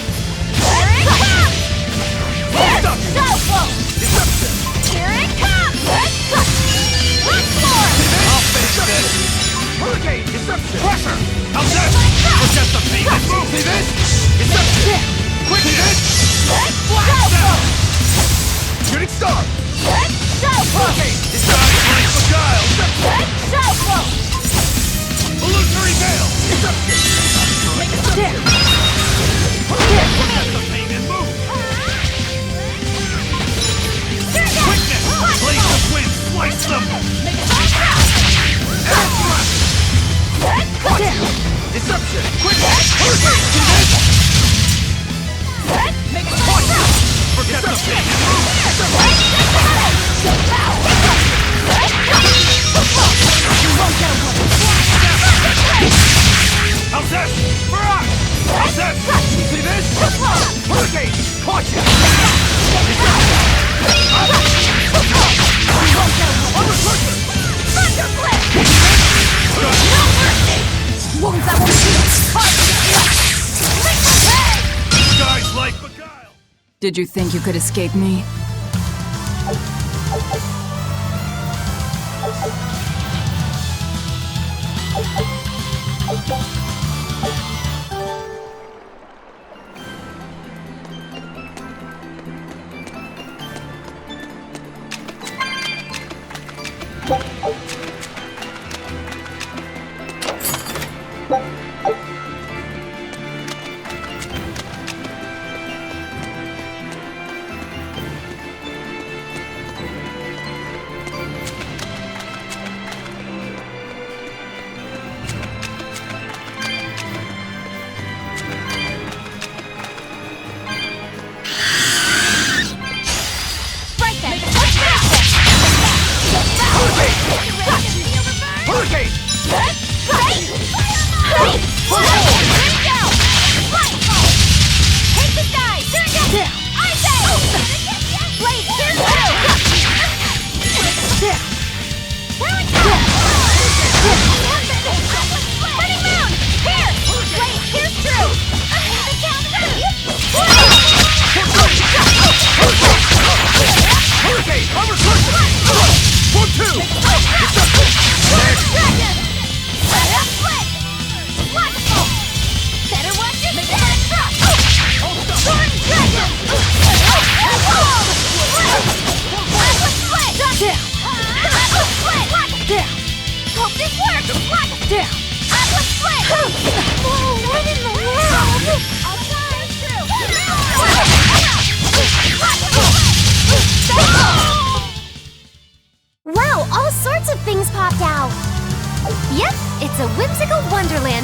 Did you think you could escape me?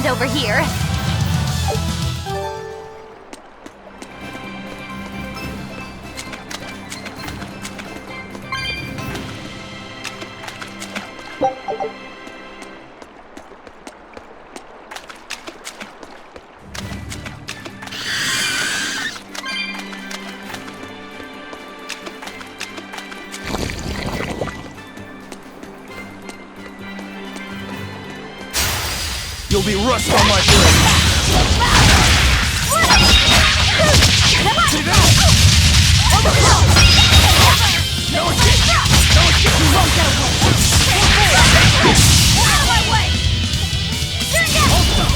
land over here. You'll be rust on my blade. See this? No escape! No escape! You won't get away! Out of my way! Hurricane! Hurricane!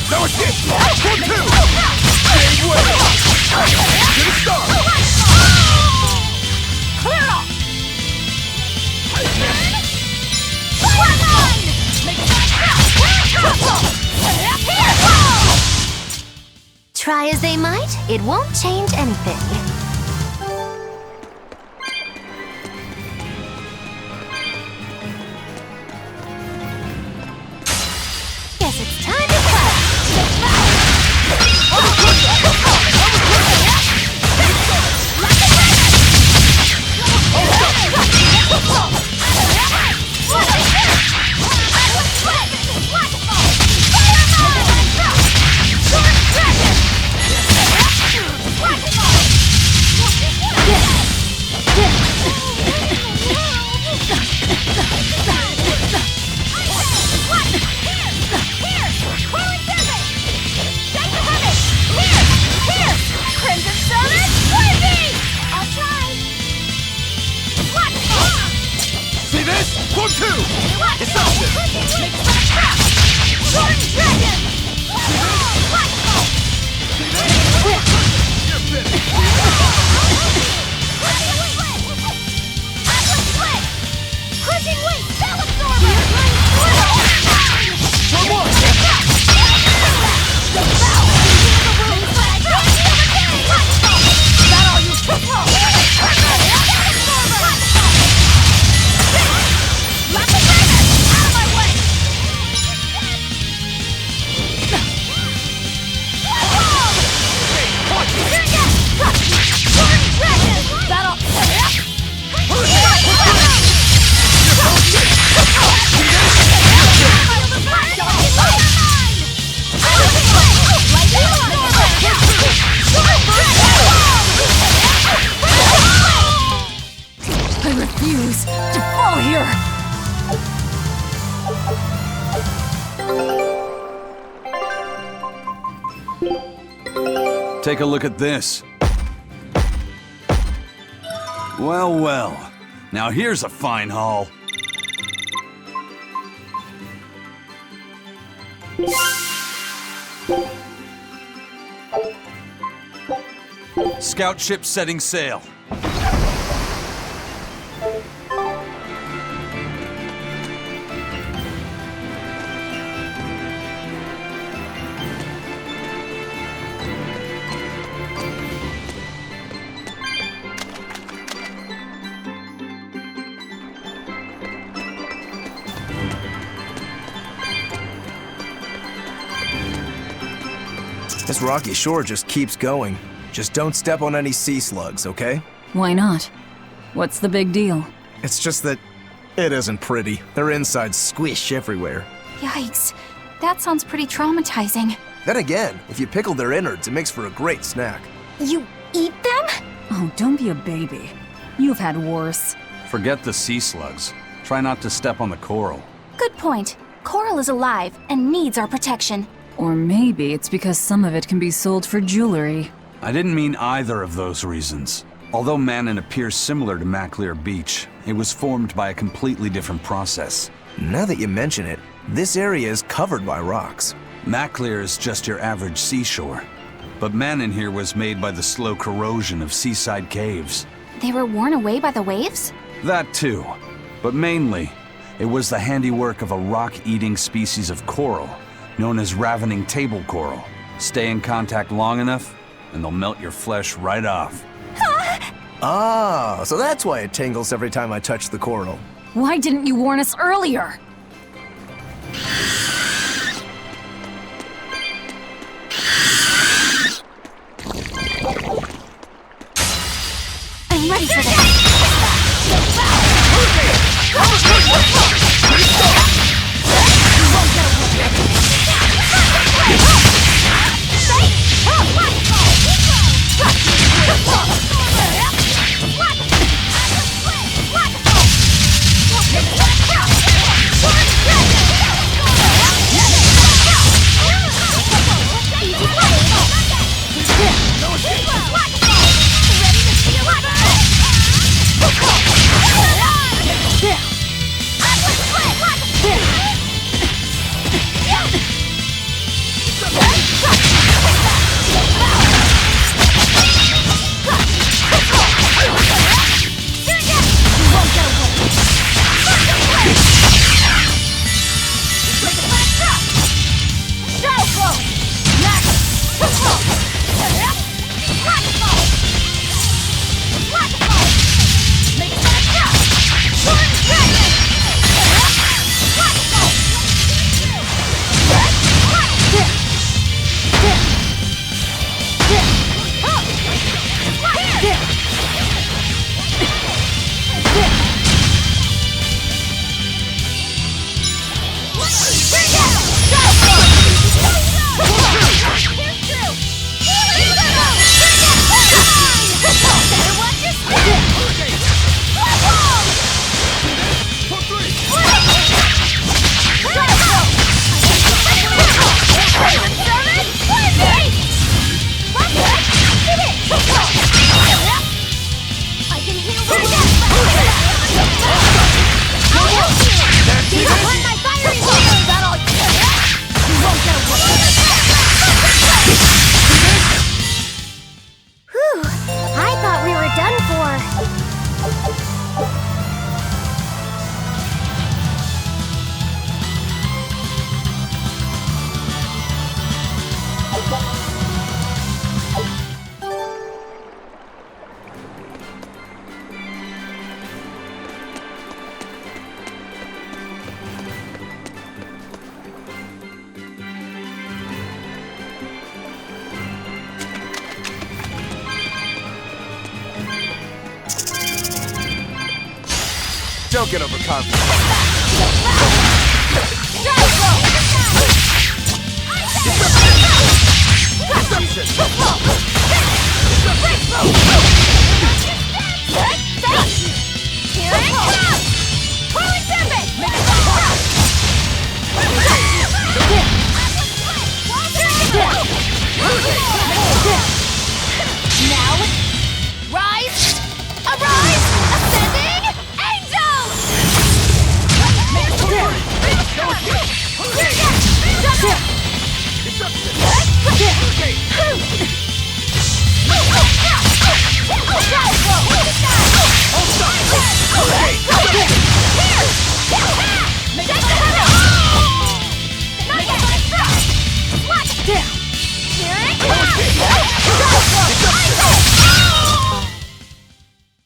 No escape! 1, 2! Big way! To the start! Clear off! Try as they might, it won't change anything. Guess it's time to See this? 1, 2! It's I refuse to fall here! Take a look at this. Well, well. Now here's a fine haul. Scout ship setting sail. This rocky shore just keeps going. Just don't step on any sea slugs, okay? Why not? What's the big deal? It's just that it isn't pretty. Their insides squish everywhere. Yikes. That sounds pretty traumatizing. Then again, if you pickle their innards, it makes for a great snack. You eat them? Oh, don't be a baby. You've had worse. Forget the sea slugs. Try not to step on the coral. Good point. Coral is alive and needs our protection. Or maybe it's because some of it can be sold for jewelry. I didn't mean either of those reasons. Although Manon appears similar to Maclear Beach, it was formed by a completely different process. Now that you mention it, this area is covered by rocks. Maclear is just your average seashore. But Manon here was made by the slow corrosion of seaside caves. They were worn away by the waves? That too. But mainly, it was the handiwork of a rock-eating species of coral, known as ravening table coral. Stay in contact long enough, and they'll melt your flesh right off. Ah, so that's why it tingles every time I touch the coral. Why didn't you warn us earlier? I'm ready for this. Don't get overconfident.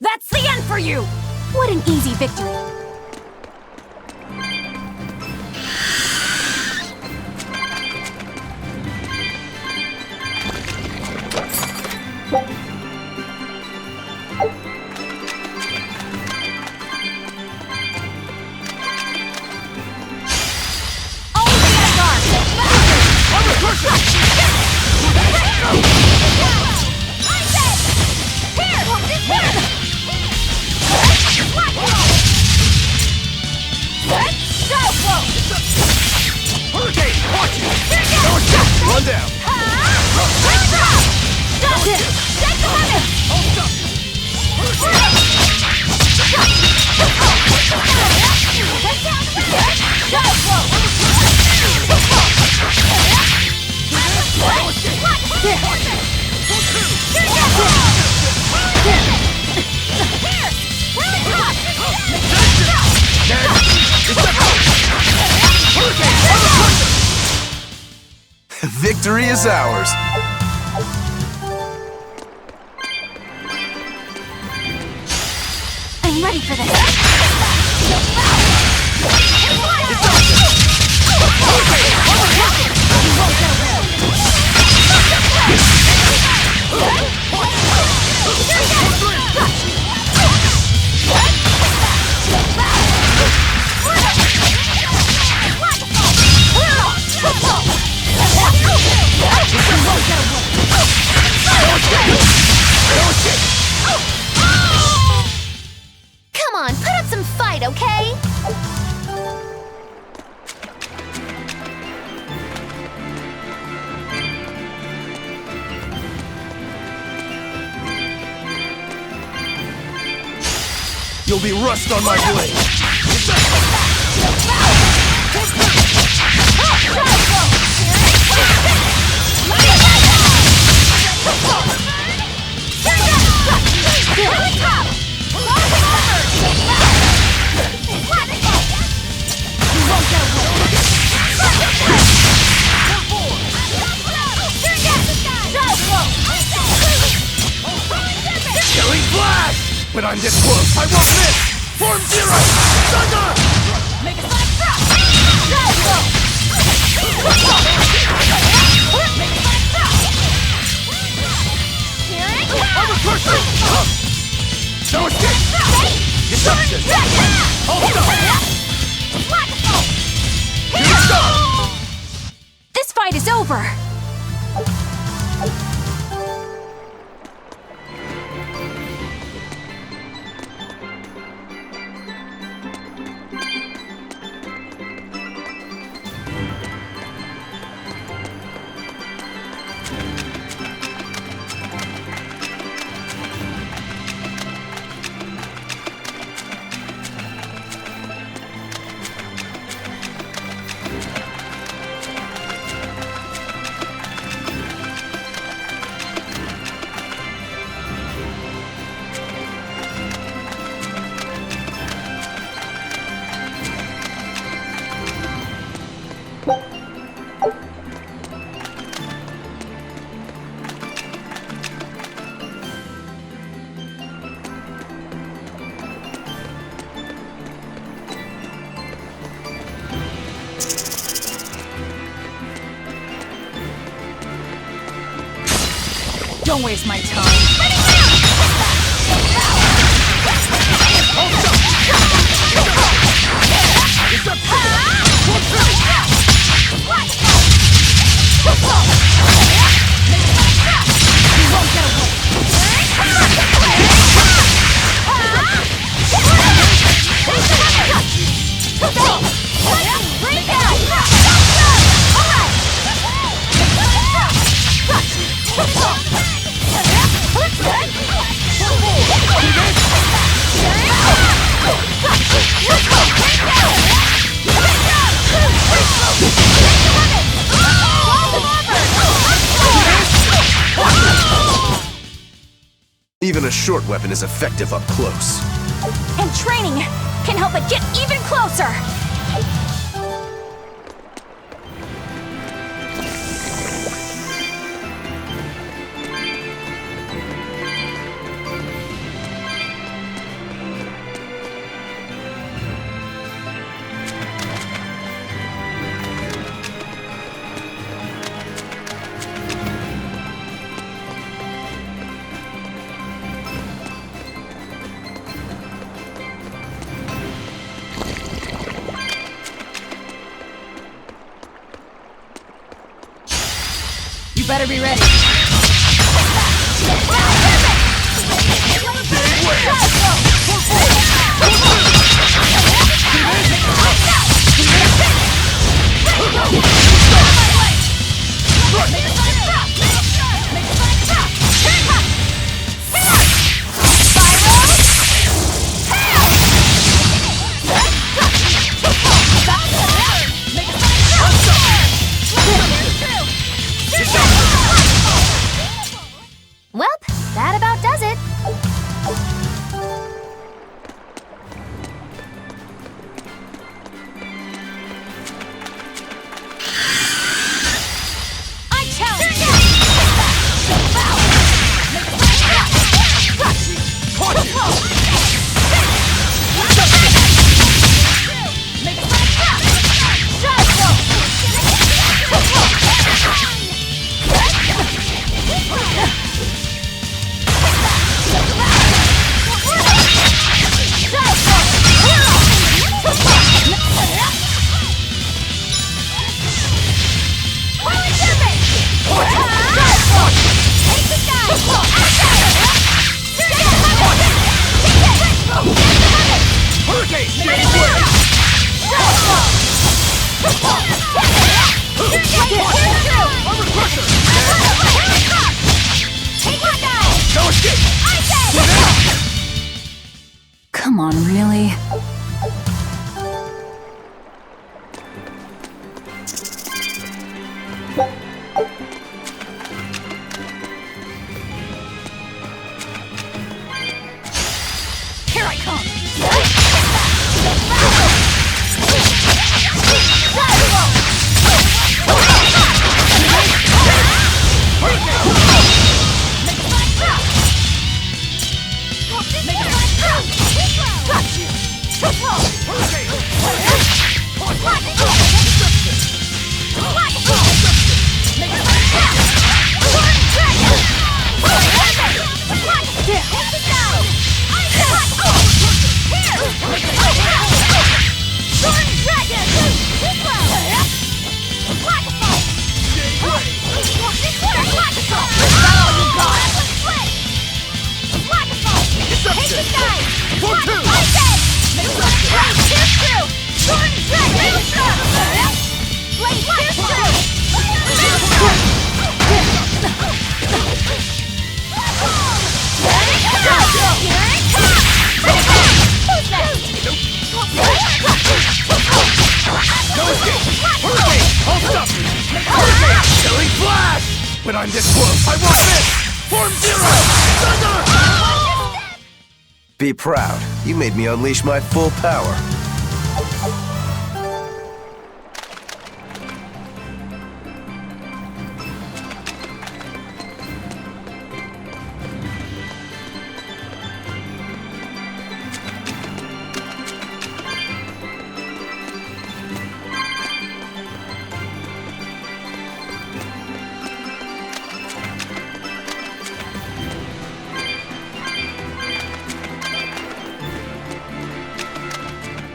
That's the end for you! What an easy victory. One down. Stop! Victory is ours. I'm ready for this. Come on, put up some fight, okay? You'll be rust on my blade. Killing flash! When I'm this close, I won't miss! Form zero! Thunder! Make a sonic drop! Drive blow! Make a sonic drop! Here it comes! I'm a person! No escape! Deception! Hold up! This fight is over! Don't waste my time. Even a short weapon is effective up close. And training can help it get even closer! You better be ready. Welp, that about does it. I time this close! I won't miss! Form zero! Thunder! Be proud. You made me unleash my full power.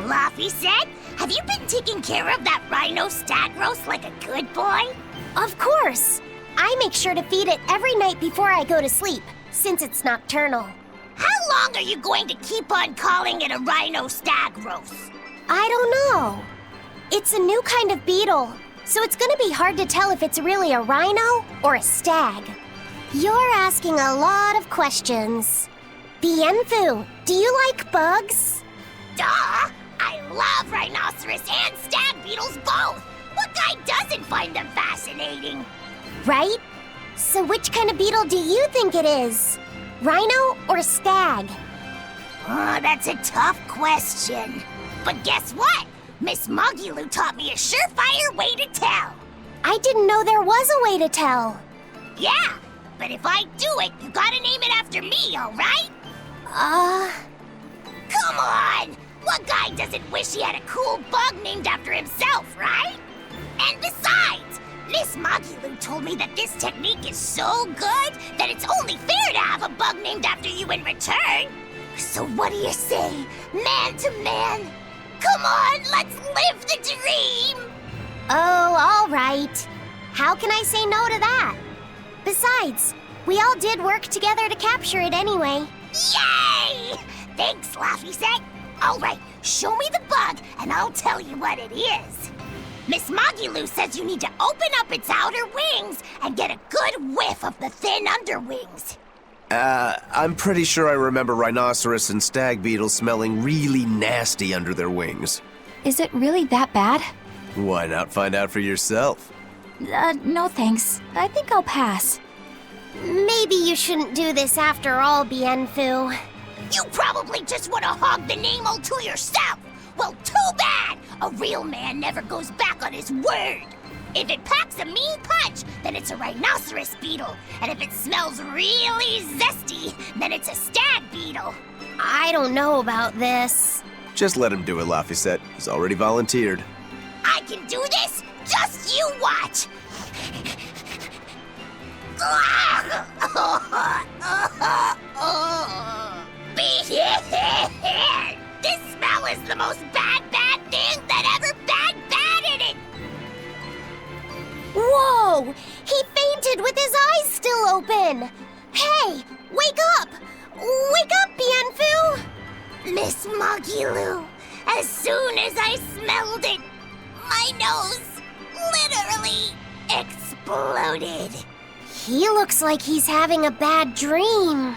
Laffy said, have you been taking care of that rhino stag roast like a good boy? Of course! I make sure to feed it every night before I go to sleep, since it's nocturnal. How long are you going to keep on calling it a rhino stag roast? I don't know. It's a new kind of beetle, so it's gonna be hard to tell if it's really a rhino or a stag. You're asking a lot of questions. Bienfu, do you like bugs? Duh! I love rhinoceros and stag beetles both! What guy doesn't find them fascinating? Right? So which kind of beetle do you think it is? Rhino or stag? Oh, that's a tough question. But guess what? Miss Mogulu taught me a surefire way to tell. I didn't know there was a way to tell. Yeah, but if I do it, you gotta name it after me, alright? Come on! What guy doesn't wish he had a cool bug named after himself, right? And besides, Miss Mogulu told me that this technique is so good that it's only fair to have a bug named after you in return. So what do you say, man to man? Come on, let's live the dream! Oh, all right. How can I say no to that? Besides, we all did work together to capture it anyway. Yay! Thanks, Laffy-set. All right, show me the bug, and I'll tell you what it is. Miss Mogulu says you need to open up its outer wings and get a good whiff of the thin underwings. I'm pretty sure I remember rhinoceros and stag beetles smelling really nasty under their wings. Is it really that bad? Why not find out for yourself? No thanks. I think I'll pass. Maybe you shouldn't do this after all, Bienfu. You probably just want to hog the name all to yourself. Well, too bad! A real man never goes back on his word. If it packs a mean punch, then it's a rhinoceros beetle. And if it smells really zesty, then it's a stag beetle. I don't know about this. Just let him do it, Laffy-set. He's already volunteered. I can do this? Just you watch! This smell is the most bad thing that ever bad in it! Whoa! He fainted with his eyes still open! Hey! Wake up! Wake up, Bienfu! Miss Mogulu, as soon as I smelled it, my nose literally exploded. He looks like he's having a bad dream.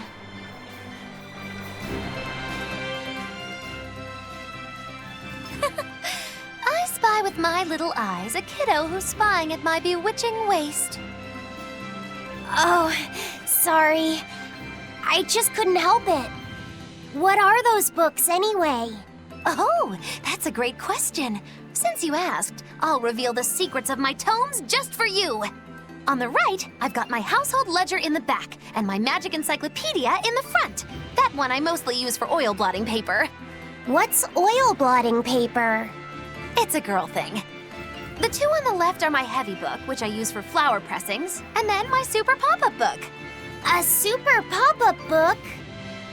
I spy with my little eyes a kiddo who's spying at my bewitching waist. Oh, sorry. I just couldn't help it. What are those books anyway? Oh, that's a great question. Since you asked, I'll reveal the secrets of my tomes just for you. On the right, I've got my household ledger in the back and my magic encyclopedia in the front. That one I mostly use for oil blotting paper. What's oil blotting paper? It's a girl thing. The two on the left are my heavy book, which I use for flower pressings, and then my super pop-up book. A super pop-up book?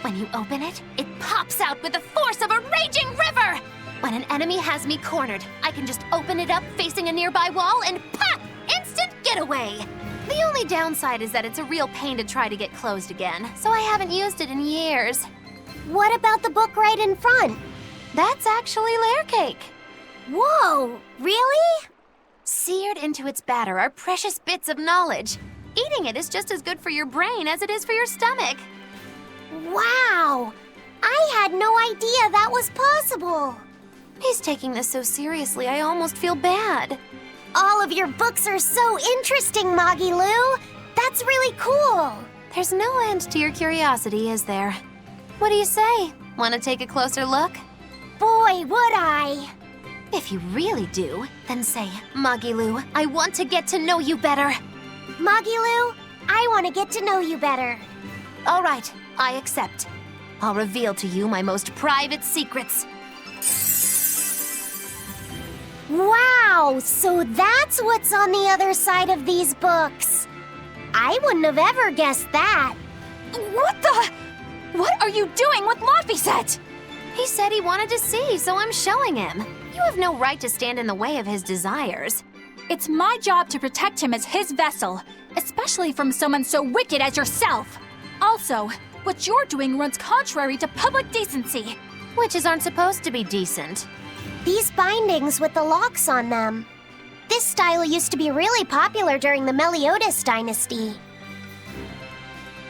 When you open it, it pops out with the force of a raging river! When an enemy has me cornered, I can just open it up facing a nearby wall and pop! Instant getaway! The only downside is that it's a real pain to try to get closed again, so I haven't used it in years. What about the book right in front? That's actually layer cake. Whoa, really? Seared into its batter are precious bits of knowledge. Eating it is just as good for your brain as it is for your stomach. Wow! I had no idea that was possible. He's taking this so seriously, I almost feel bad. All of your books are so interesting, Moggy Lou. That's really cool! There's no end to your curiosity, is there? What do you say? Want to take a closer look? Boy, would I! If you really do, then say, Magilu, I want to get to know you better. Magilu, I want to get to know you better. All right, I accept. I'll reveal to you my most private secrets. Wow, so that's what's on the other side of these books. I wouldn't have ever guessed that. What the? What are you doing with Laphicet? He said he wanted to see, so I'm showing him. You have no right to stand in the way of his desires. It's my job to protect him as his vessel, especially from someone so wicked as yourself. Also, what you're doing runs contrary to public decency. Witches aren't supposed to be decent. These bindings with the locks on them. This style used to be really popular during the Meliodas dynasty.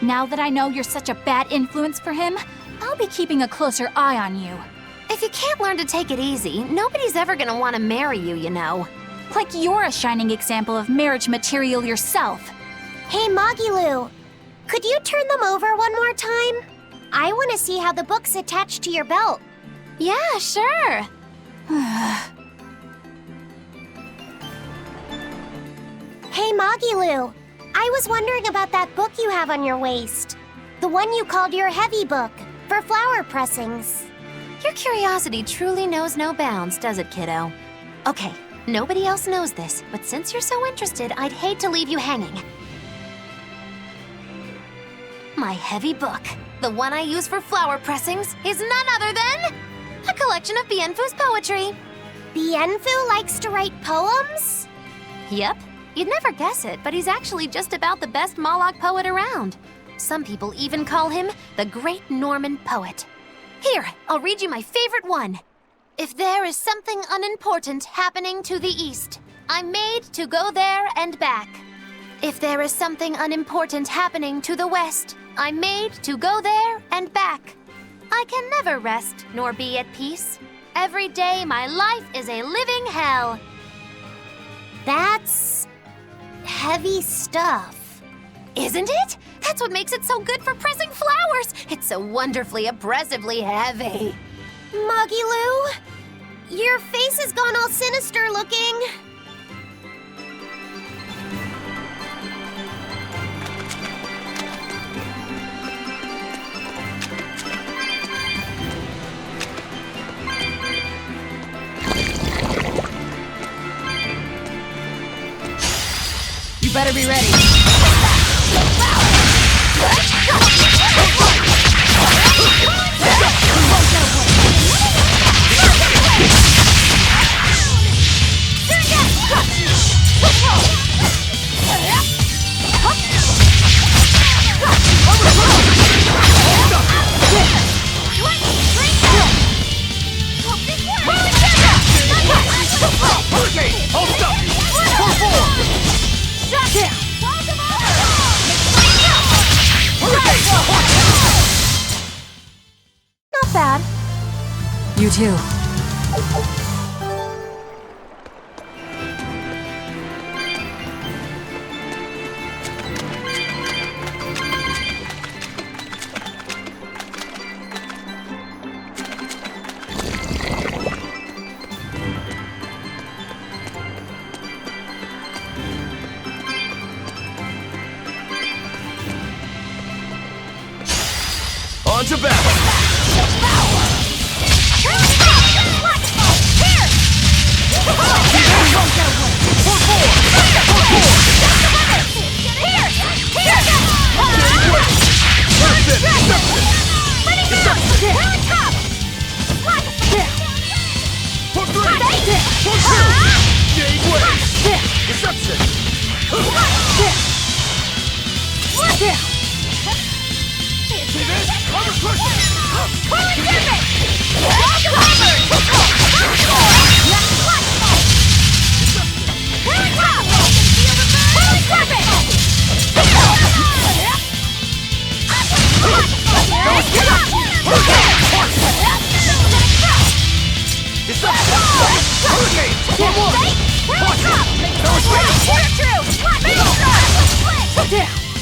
Now that I know you're such a bad influence for him, I'll be keeping a closer eye on you. If you can't learn to take it easy, nobody's ever gonna want to marry you, you know. Like you're a shining example of marriage material yourself. Hey, Magilu, could you turn them over one more time? I want to see how the books attach to your belt. Yeah, sure. Hey, Magilu, I was wondering about that book you have on your waist. The one you called your heavy book, for flower pressings. Your curiosity truly knows no bounds, does it, kiddo? Okay, nobody else knows this, but since you're so interested, I'd hate to leave you hanging. My heavy book, the one I use for flower pressings, is none other than a collection of Bienfu's poetry. Bienfu likes to write poems? Yep. You'd never guess it, but he's actually just about the best Moloch poet around. Some people even call him the Great Norman Poet. Here, I'll read you my favorite one. If there is something unimportant happening to the east, I'm made to go there and back. If there is something unimportant happening to the west, I'm made to go there and back. I can never rest nor be at peace. Every day my life is a living hell. That's heavy stuff. Isn't it? That's what makes it so good for pressing flowers. It's so wonderfully, oppressively heavy. Magilu, your face has gone all sinister looking. You better be ready. Not bad. You too. On to battle! Hurricane!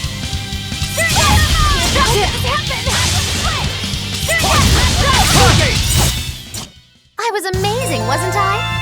I was amazing, wasn't I?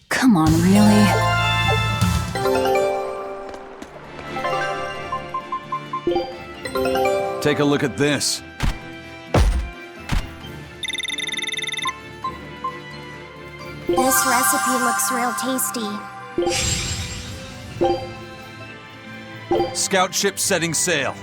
Come on, really? Take a look at this. This recipe looks real tasty. Scout ship setting sail.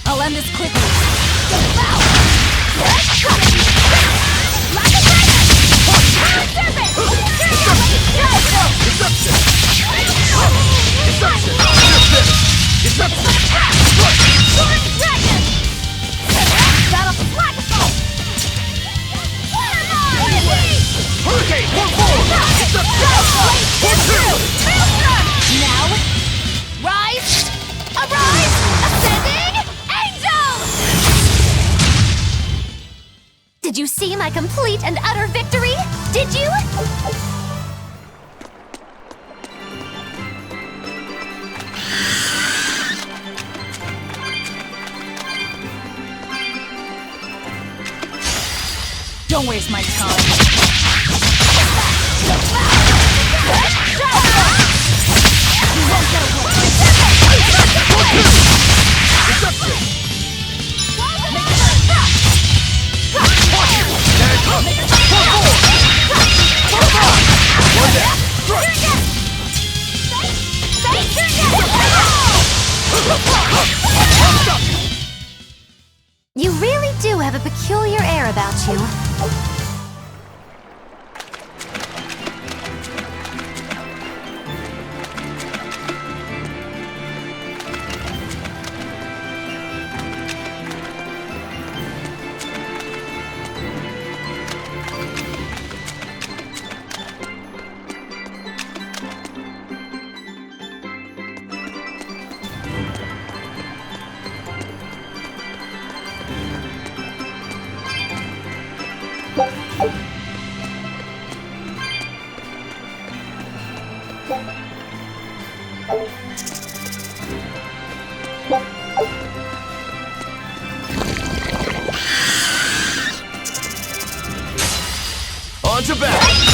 I'll end this quickly. Now, rise, arise, ascending, angels! Did you see my complete and utter victory? Did you? Don't waste my time. You really do have a peculiar air about you. On to bat!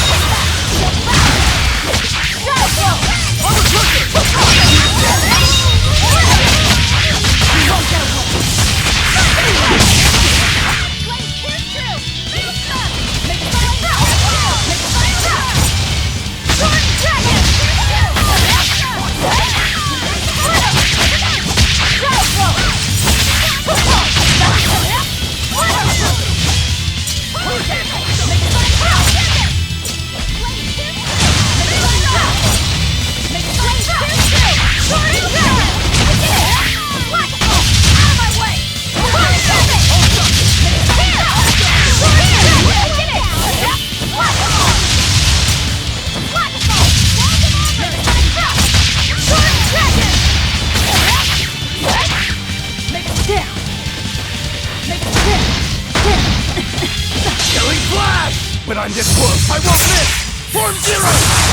time this works, I won't miss! Form zero!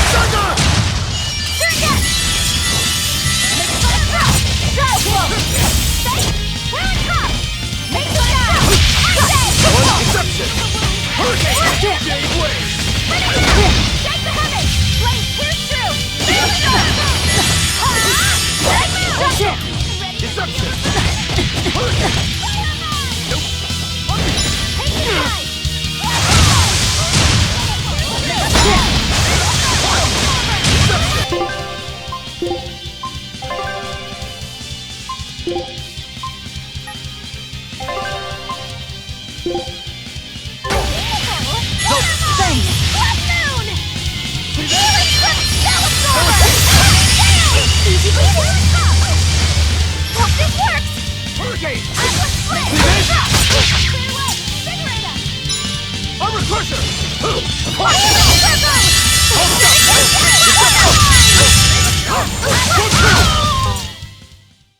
Thunder! One exception! Hurricane! Jade Wave! Shake the heavens! Blaze, here's true! Deception! Hurricane!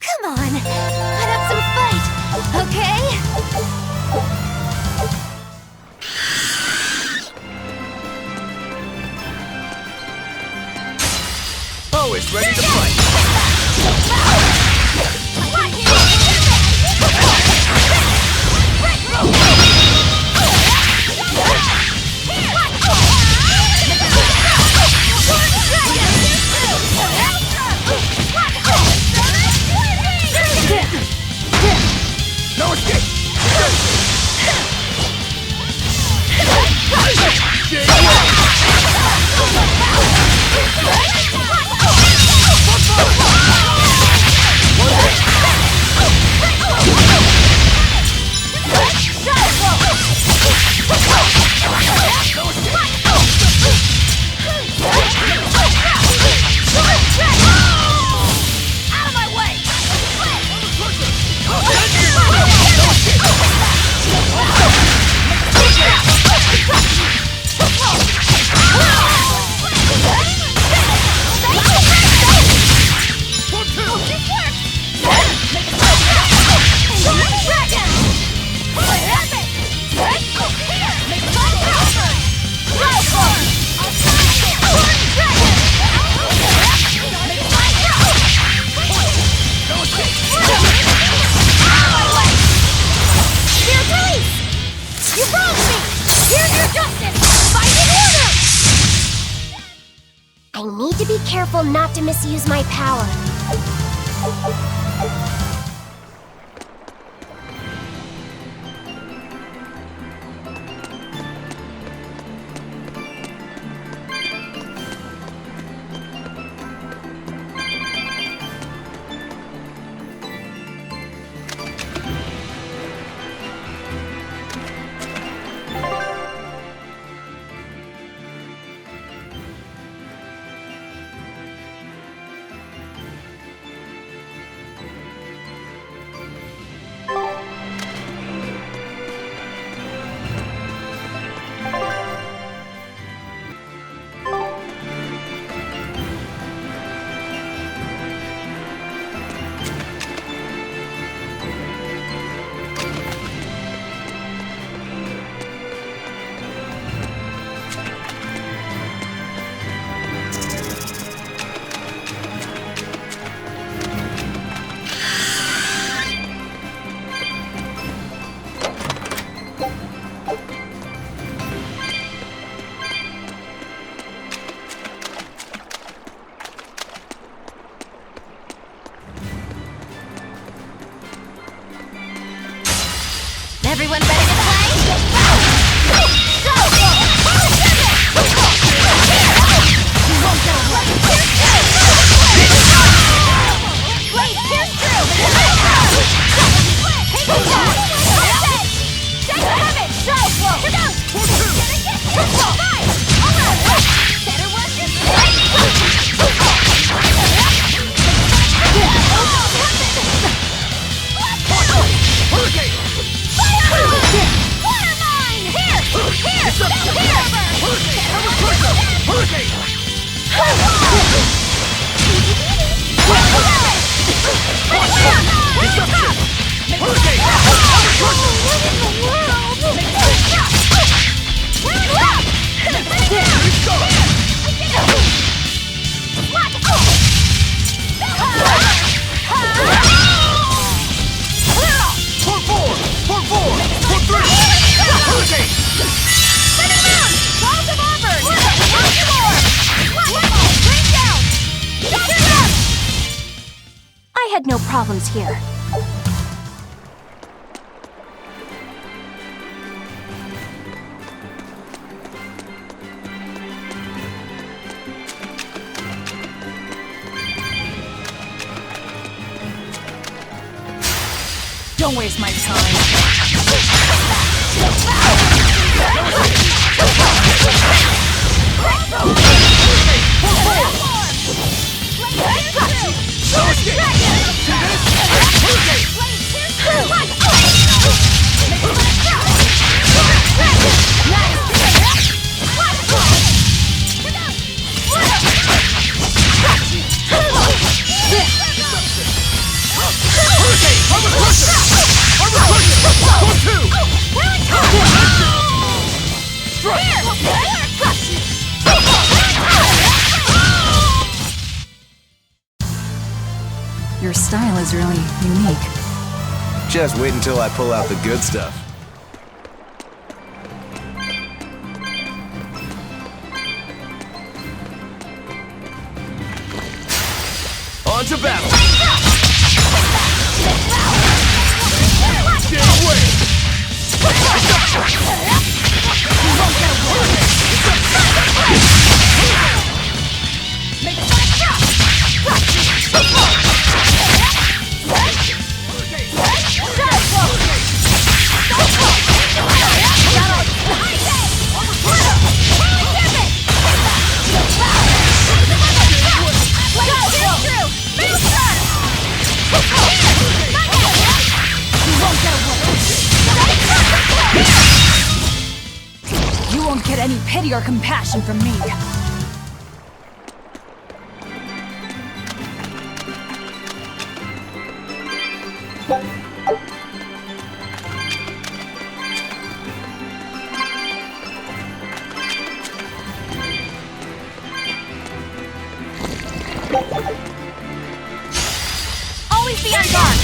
Come on, put up some fight, okay? Always ready to fight! No escape! I need to be careful not to misuse my power. had no problems here. Don't waste my time. Your style is really unique. Just wait until I pull out the good stuff. On to battle! Get away! You won't get any pity or compassion from me. Always be on guard!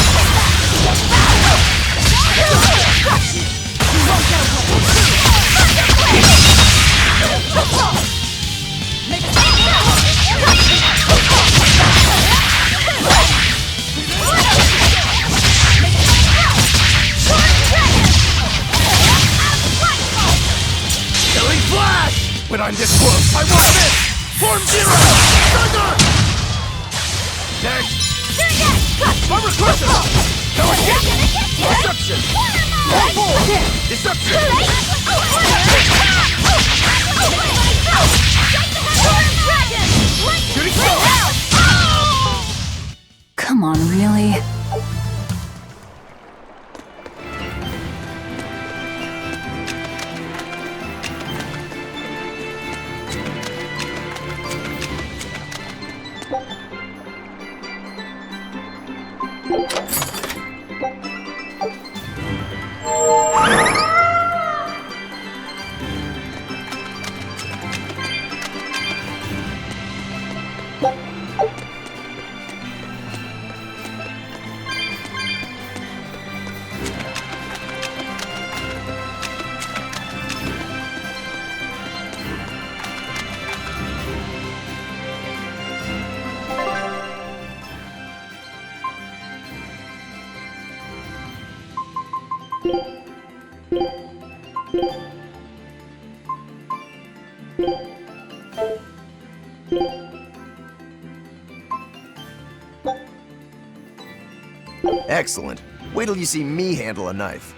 Killing flash! When I'm this close, I won't miss! Form zero! Thunder! Next! Power crusher! No escape! Deception! Deception! Come on, really? Excellent. Wait till you see me handle a knife.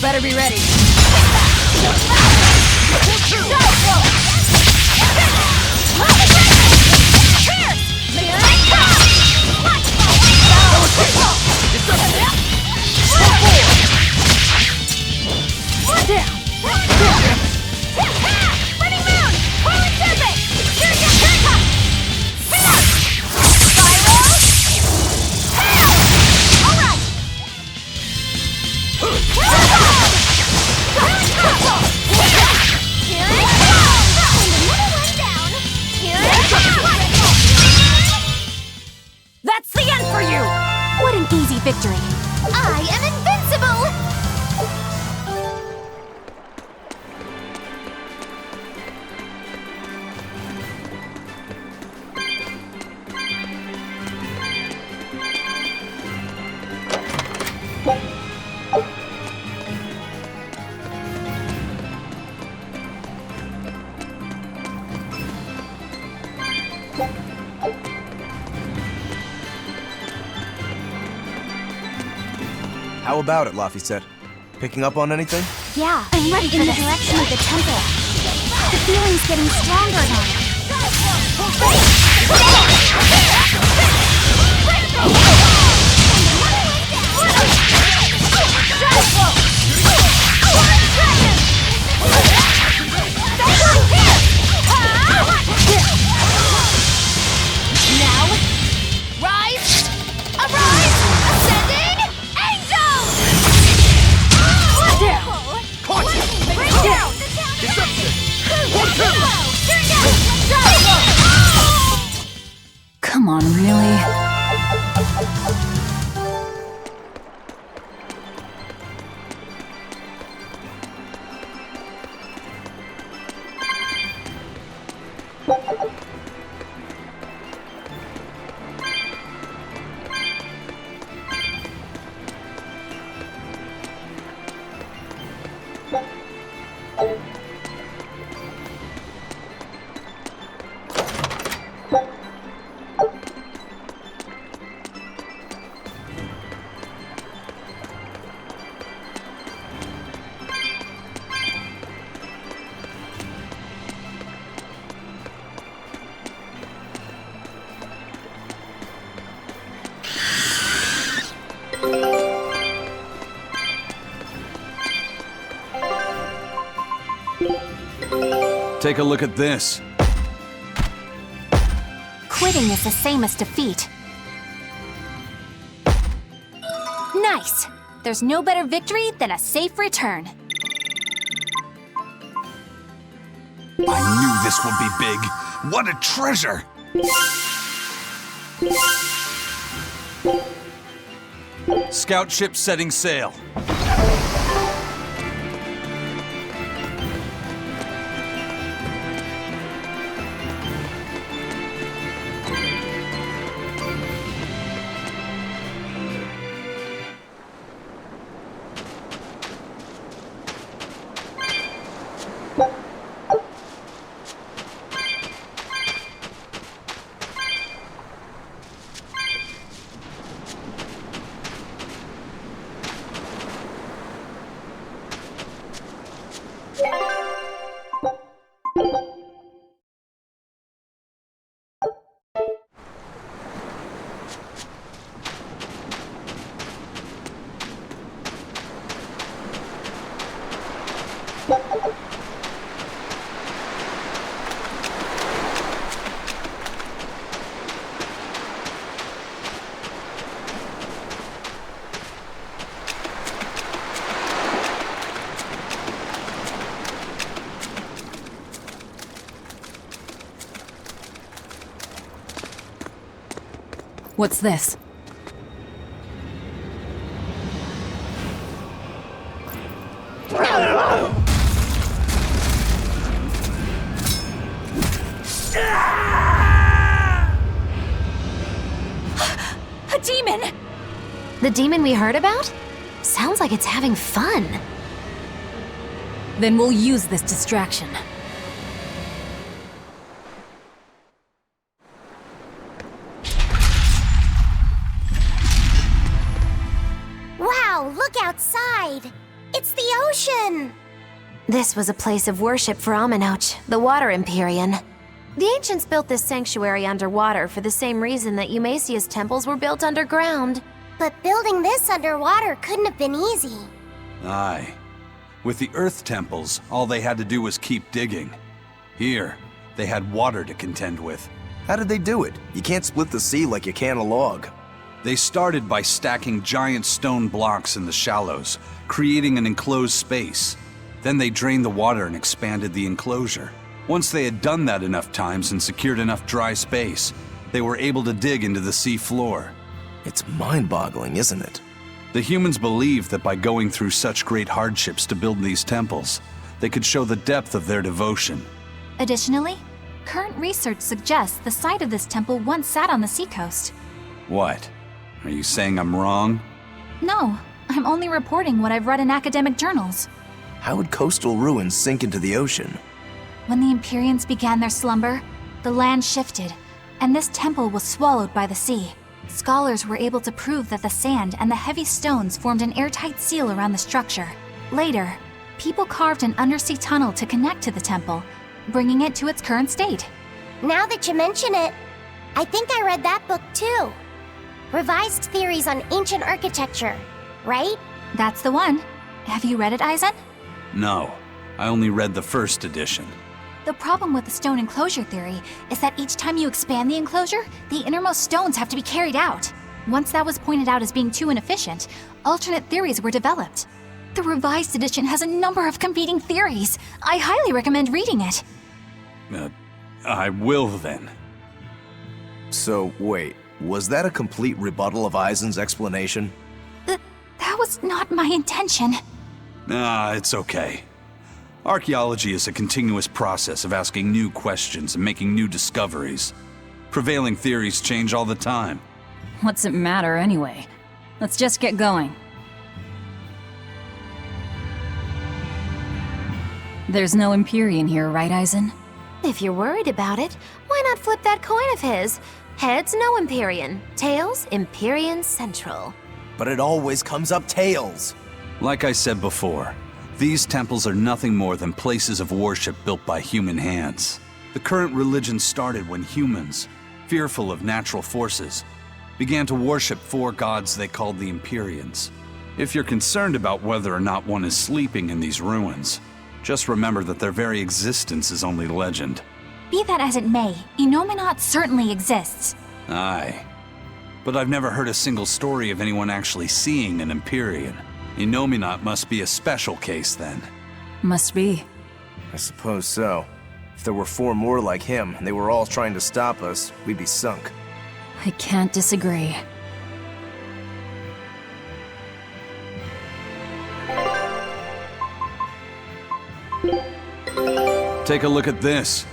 better be ready. That's the end for you! What an easy victory. I am invincible! How about it, Laphicet? Picking up on anything? Yeah, I'm ready for in the this. direction of the temple. The feeling's getting stronger now. Now, rise, arise, ascending, angels! Come on, really? Take a look at this. Quitting is the same as defeat. Nice! There's no better victory than a safe return. I knew this would be big. What a treasure! Scout ship setting sail. What's this? A demon! The demon we heard about? Sounds like it's having fun. Then we'll use this distraction. Wow, look outside! It's the ocean! This was a place of worship for Amenoch, the Water Empyrean. The ancients built this sanctuary underwater for the same reason that Eumasia's temples were built underground. But building this underwater couldn't have been easy. Aye. With the Earth temples, all they had to do was keep digging. Here, they had water to contend with. How did they do it? You can't split the sea like you can a log. They started by stacking giant stone blocks in the shallows, creating an enclosed space. Then they drained the water and expanded the enclosure. Once they had done that enough times and secured enough dry space, they were able to dig into the sea floor. It's mind-boggling, isn't it? The humans believed that by going through such great hardships to build these temples, they could show the depth of their devotion. Additionally, current research suggests the site of this temple once sat on the seacoast. What? Are you saying I'm wrong? No, I'm only reporting what I've read in academic journals. How would coastal ruins sink into the ocean? When the Empyreans began their slumber, the land shifted, and this temple was swallowed by the sea. Scholars were able to prove that the sand and the heavy stones formed an airtight seal around the structure. Later, people carved an undersea tunnel to connect to the temple, bringing it to its current state. Now that you mention it, I think I read that book too. Revised Theories on Ancient Architecture, right? That's the one. Have you read it, Aizen? No, I only read the first edition. The problem with the stone enclosure theory is that each time you expand the enclosure, the innermost stones have to be carried out. Once that was pointed out as being too inefficient, alternate theories were developed. The revised edition has a number of competing theories. I highly recommend reading it. I will then. So, wait, was that a complete rebuttal of Aizen's explanation? That was not my intention. It's okay. Archaeology is a continuous process of asking new questions and making new discoveries. Prevailing theories change all the time. What's it matter anyway? Let's just get going. There's no Empyrean here, right, Aizen? If you're worried about it, why not flip that coin of his? Heads, no Empyrean. Tails, Empyrean Central. But it always comes up tails. Like I said before, these temples are nothing more than places of worship built by human hands. The current religion started when humans, fearful of natural forces, began to worship four gods they called the Empyreans. If you're concerned about whether or not one is sleeping in these ruins, just remember that their very existence is only legend. Be that as it may, Inominat certainly exists. Aye. But I've never heard a single story of anyone actually seeing an Empyrean. Inominat must be a special case then. Must be. I suppose so. If there were four more like him, and they were all trying to stop us, we'd be sunk. I can't disagree. Take a look at this.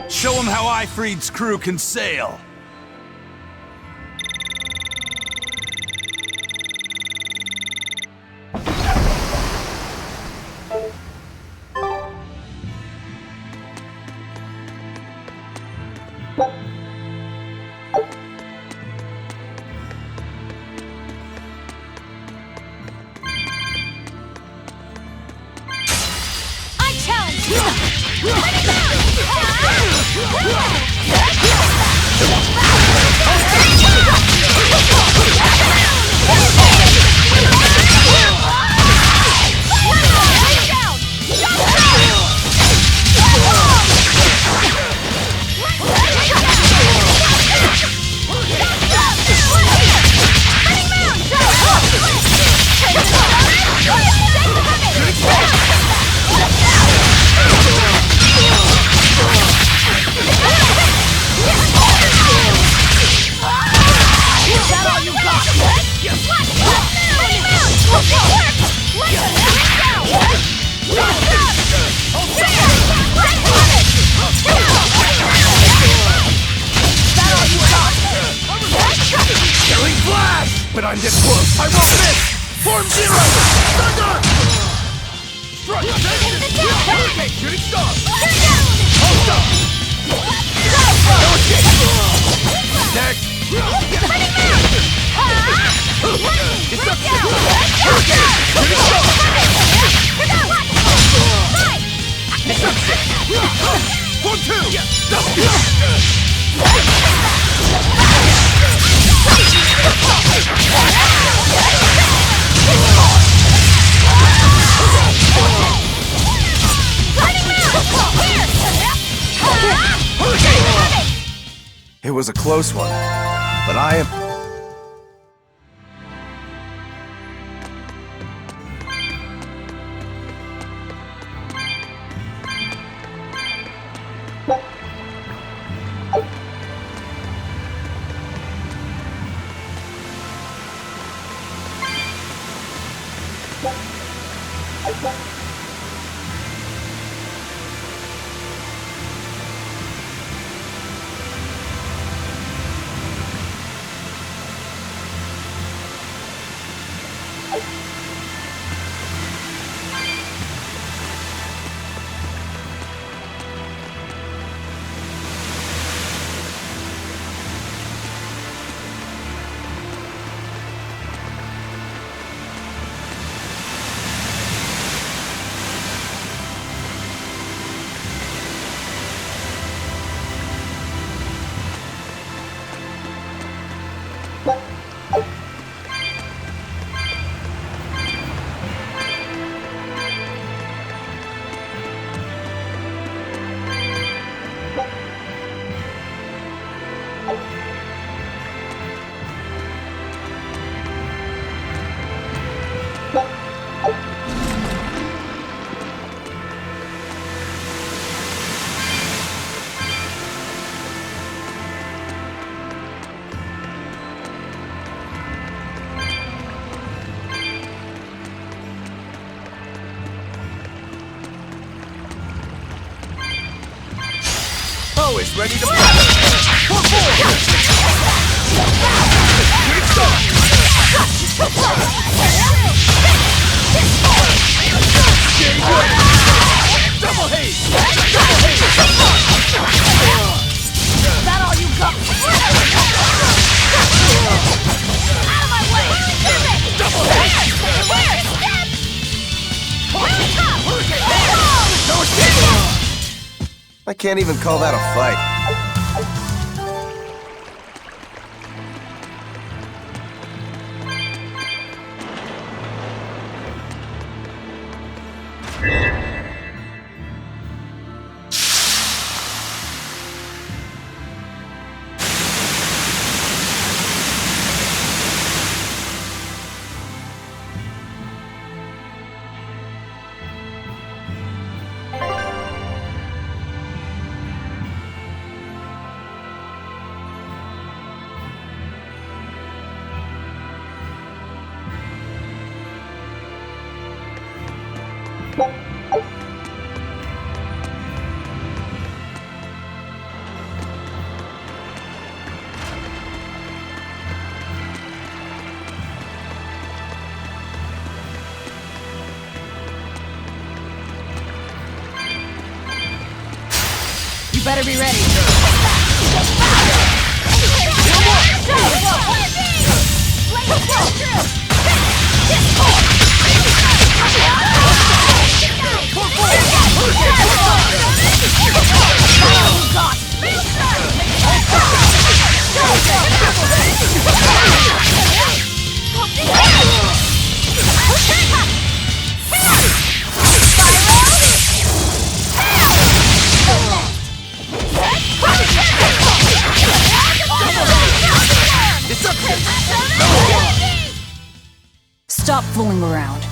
Show them how Ifreed's crew can sail. But I'm this close! I won't miss! Form zero! Thunder! Strike! Shooting star! Hold up! It was a close one, but I am... Is ready to fire! Double haste! Is that all you got? Out of my way! Double haste! No escape! I can't even call that a fight. You better be ready. Stop fooling around.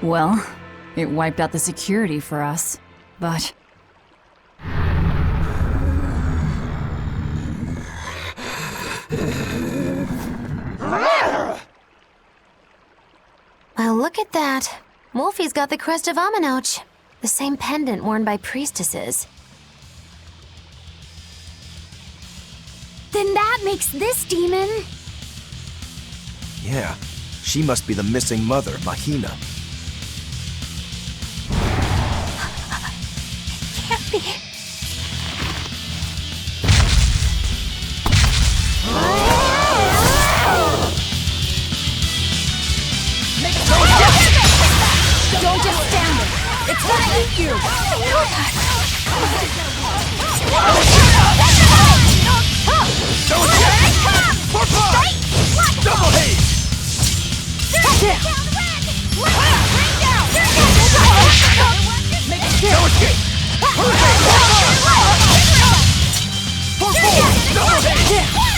Well, it wiped out the security for us, but... Well, look at that. Wolfie's got the crest of Aminoch, the same pendant worn by priestesses. Then that makes this demon... Yeah, she must be the missing mother, Mahina. Can't be. Don't just stand there. It's gonna eat you. Double haze! No escape! Double haze!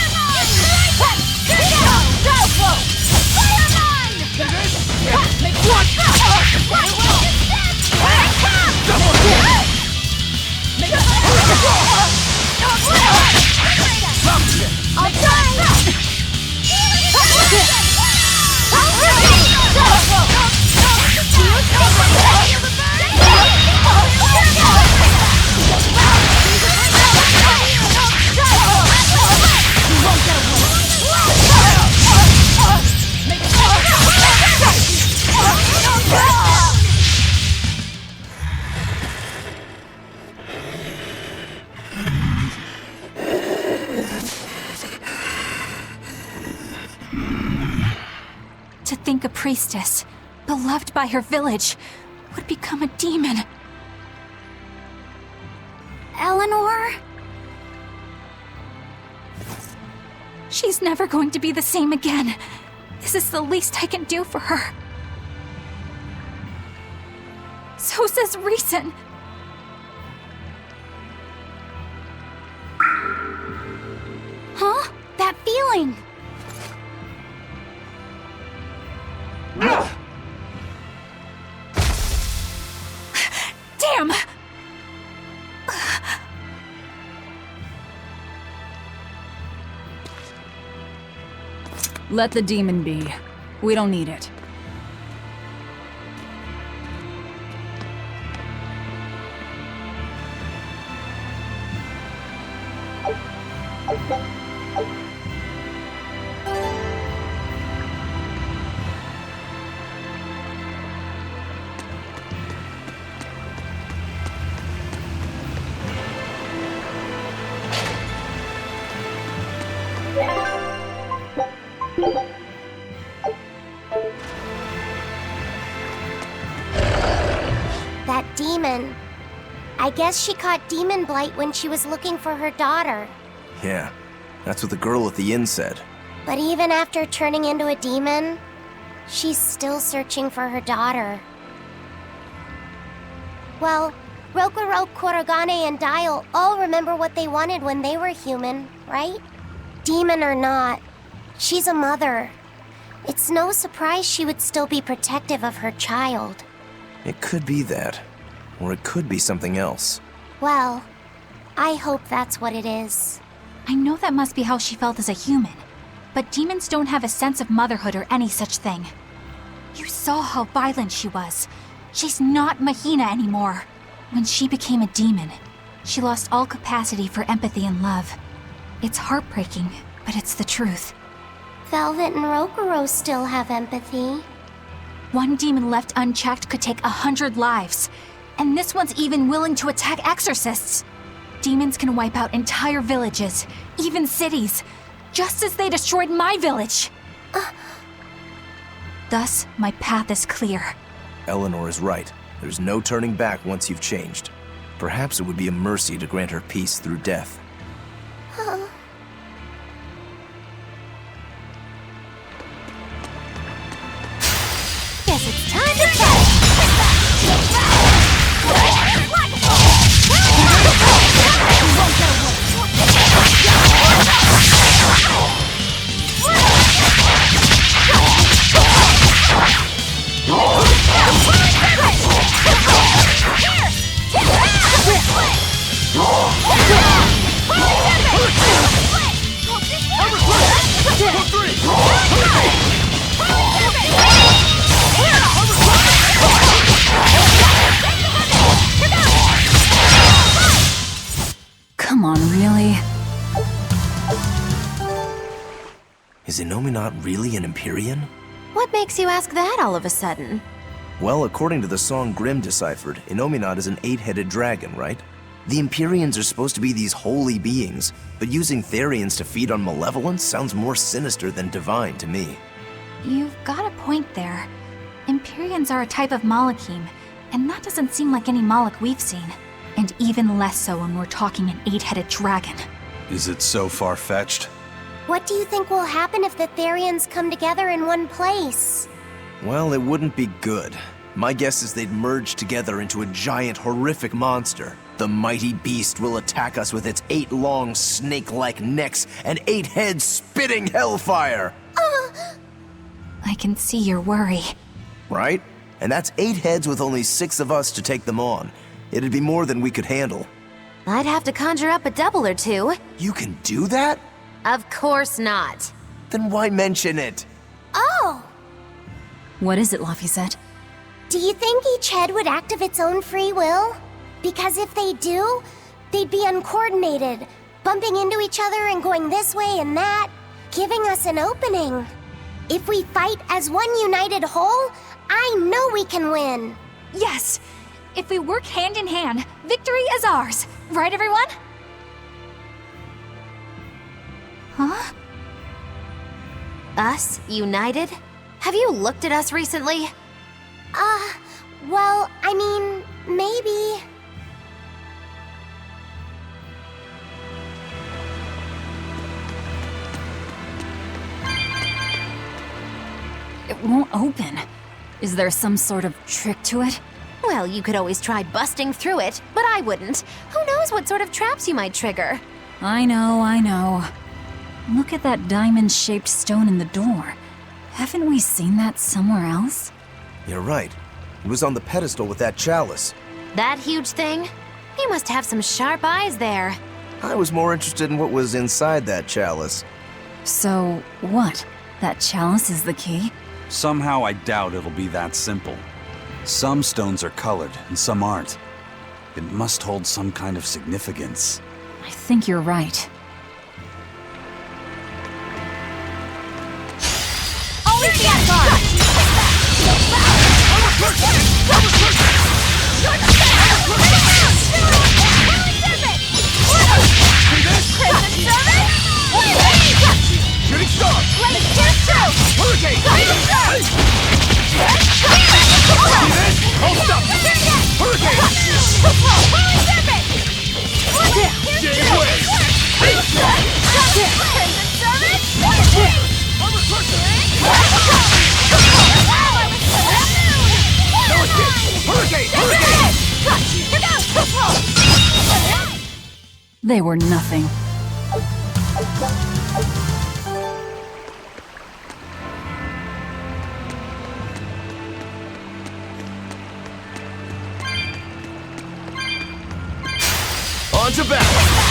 think a priestess, beloved by her village, would become a demon? Eleanor? She's never going to be the same again. This is the least I can do for her. So says reason. Huh? That feeling! Damn! Let the demon be. We don't need it. That demon. I guess she caught demon blight when she was looking for her daughter. Yeah, that's what the girl at the inn said. But even after turning into a demon, she's still searching for her daughter. Well, Rokurok, Korogane, and Dial all remember what they wanted when they were human, right? Demon or not, she's a mother. It's no surprise she would still be protective of her child. It could be that. Or it could be something else. Well, I hope that's what it is. I know that must be how she felt as a human, but demons don't have a sense of motherhood or any such thing. You saw how violent she was. She's not Mahina anymore. When she became a demon, she lost all capacity for empathy and love. It's heartbreaking, but it's the truth. Velvet and Rokuro still have empathy. One demon left unchecked could take 100 lives, and this one's even willing to attack exorcists. Demons can wipe out entire villages, even cities, just as they destroyed my village. Thus, my path is clear. Eleanor is right. There's no turning back once you've changed. Perhaps it would be a mercy to grant her peace through death. Guess it's time to fight! Come on, really? Is Innominat really an Empyrean? What makes you ask that all of a sudden? Well, according to the song Grimm deciphered, Innominat is an 8-headed dragon, right? The Empyreans are supposed to be these holy beings, but using Therians to feed on malevolence sounds more sinister than divine to me. You've got a point there. Empyreans are a type of Malachim, and that doesn't seem like any Malach we've seen. And even less so when we're talking an 8-headed dragon. Is it so far-fetched? What do you think will happen if the Therians come together in one place? Well, it wouldn't be good. My guess is they'd merge together into a giant, horrific monster. The mighty beast will attack us with its 8 long, snake-like necks and 8 heads spitting hellfire! I can see your worry. Right? And that's 8 heads with only 6 of us to take them on. It'd be more than we could handle. I'd have to conjure up a double or two. You can do that? Of course not. Then why mention it? Oh! What is it, Laphicet? Do you think each head would act of its own free will? Because if they do, they'd be uncoordinated, bumping into each other and going this way and that, giving us an opening. If we fight as one united whole, I know we can win. Yes! If we work hand in hand, victory is ours. Right, everyone? Huh? Us united? Have you looked at us recently? Well, I mean, maybe. It won't open. Is there some sort of trick to it? Well, you could always try busting through it, but I wouldn't. Who knows what sort of traps you might trigger? I know. Look at that diamond-shaped stone in the door. Haven't we seen that somewhere else? You're right. It was on the pedestal with that chalice. That huge thing? You must have some sharp eyes there. I was more interested in what was inside that chalice. So, what? That chalice is the key? Somehow I doubt it'll be that simple. Some stones are colored and some aren't. It must hold some kind of significance. I think you're right. Always be on guard! Shooting star! Let's get through! Hurricane! Hold up! Hurricane! Jade Wave! They were nothing. On to battle!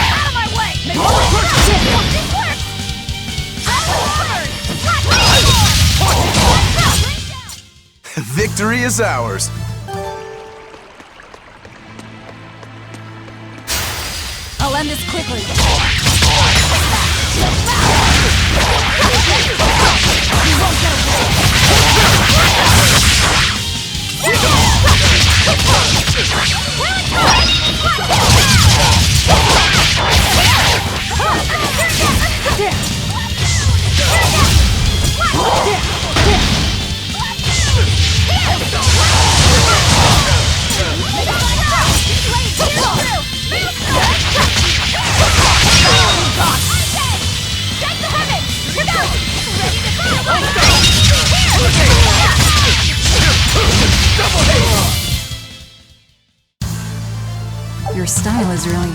Out of my way! Victory is ours! I'll end this quickly. Your style is really...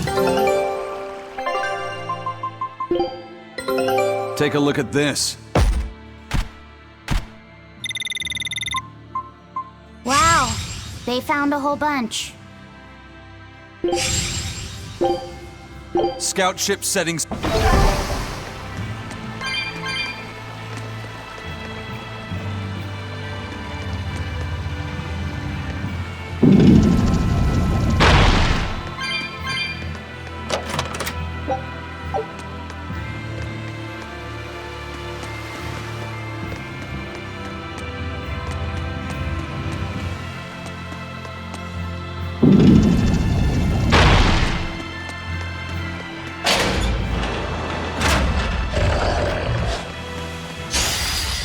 Take a look at this. Wow, they found a whole bunch. Scout ship settings.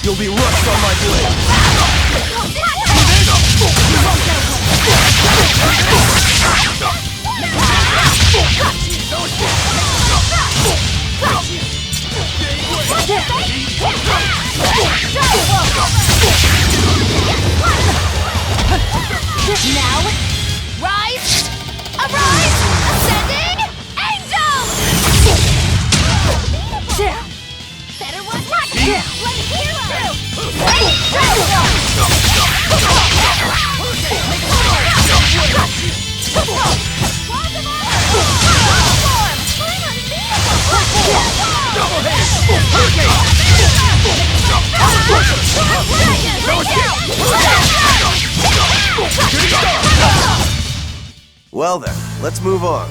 You'll be rushed on my blade! Now, rise! Arise! Ascending! Angels! Better one touch! Like hero! Well then, let's move on.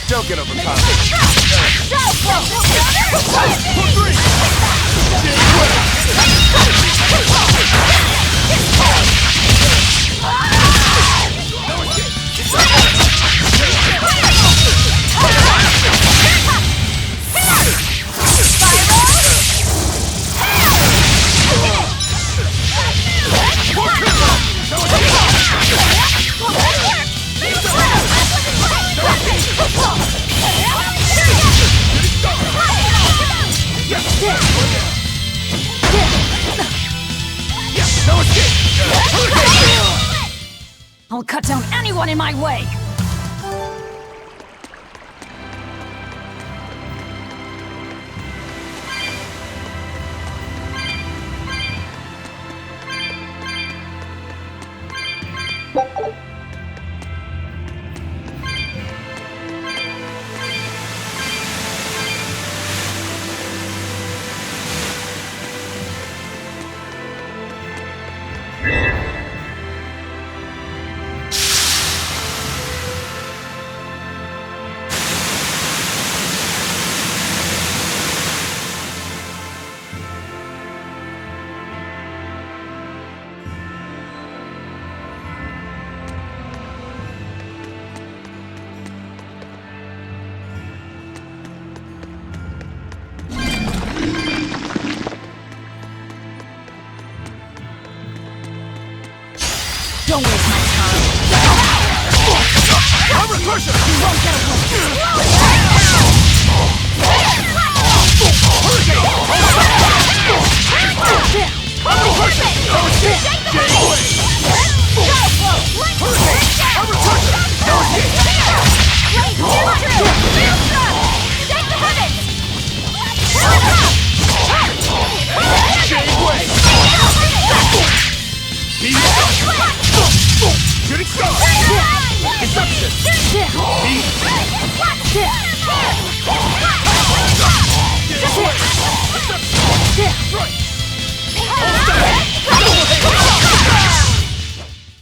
Don't get overconfident. I'll cut down anyone in my way! Don't waste my time. Recursion! You won't get away. Shooting star! Deception!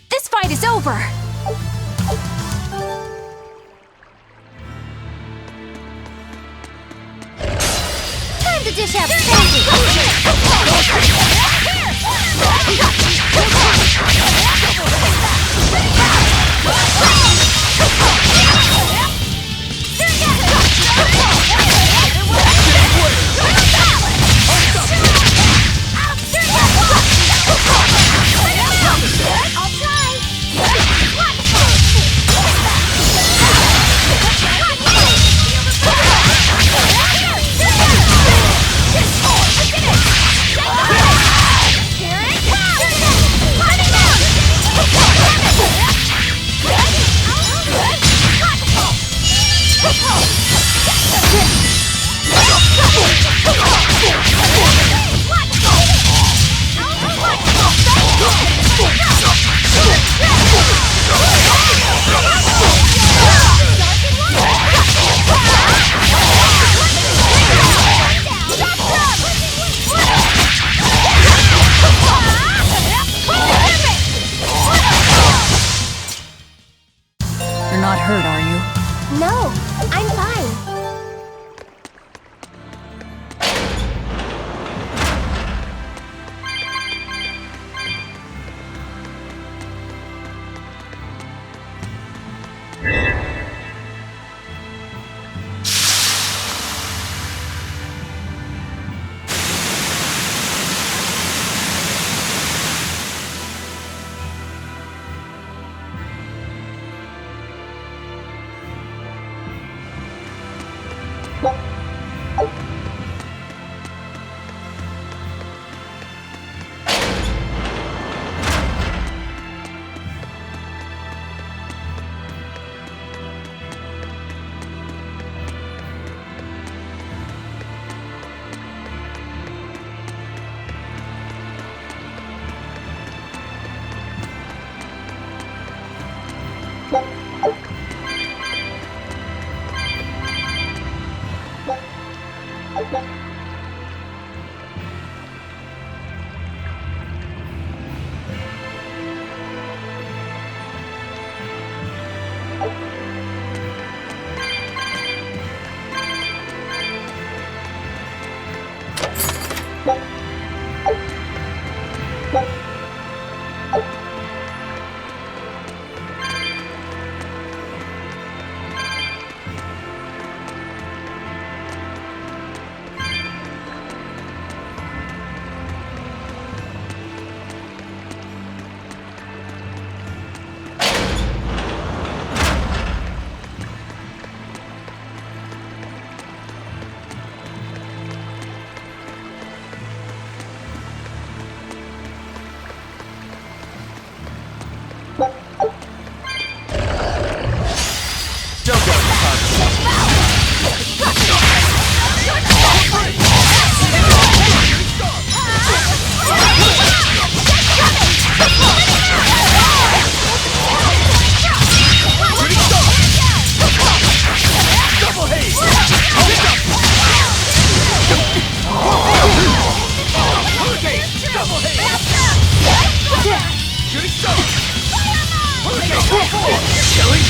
This fight is over! Time to dish out candy! You're not hurt, are you? No, I'm fine.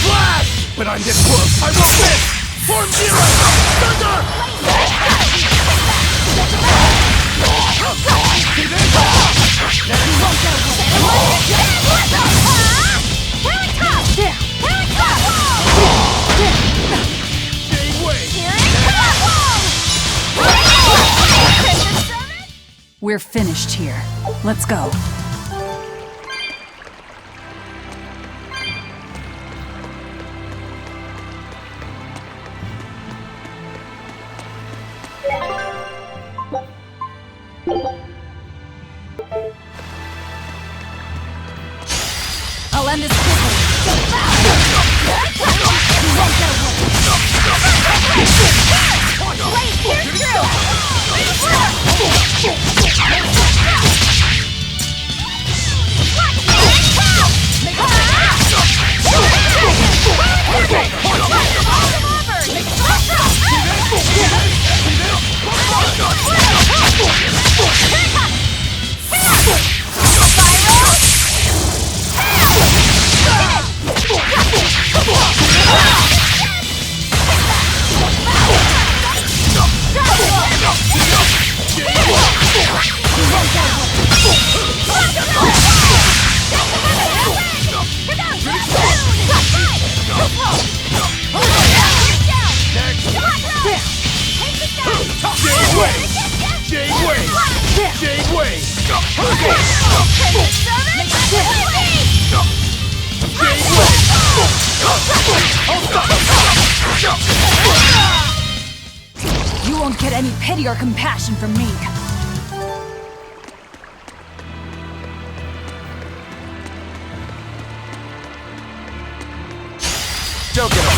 Flash! But I'm this close. I won't miss! Form Zero! Thunder! See this? We're finished here. Let's go. I'll end this quickly. You won't get any pity or compassion from me. Don't get off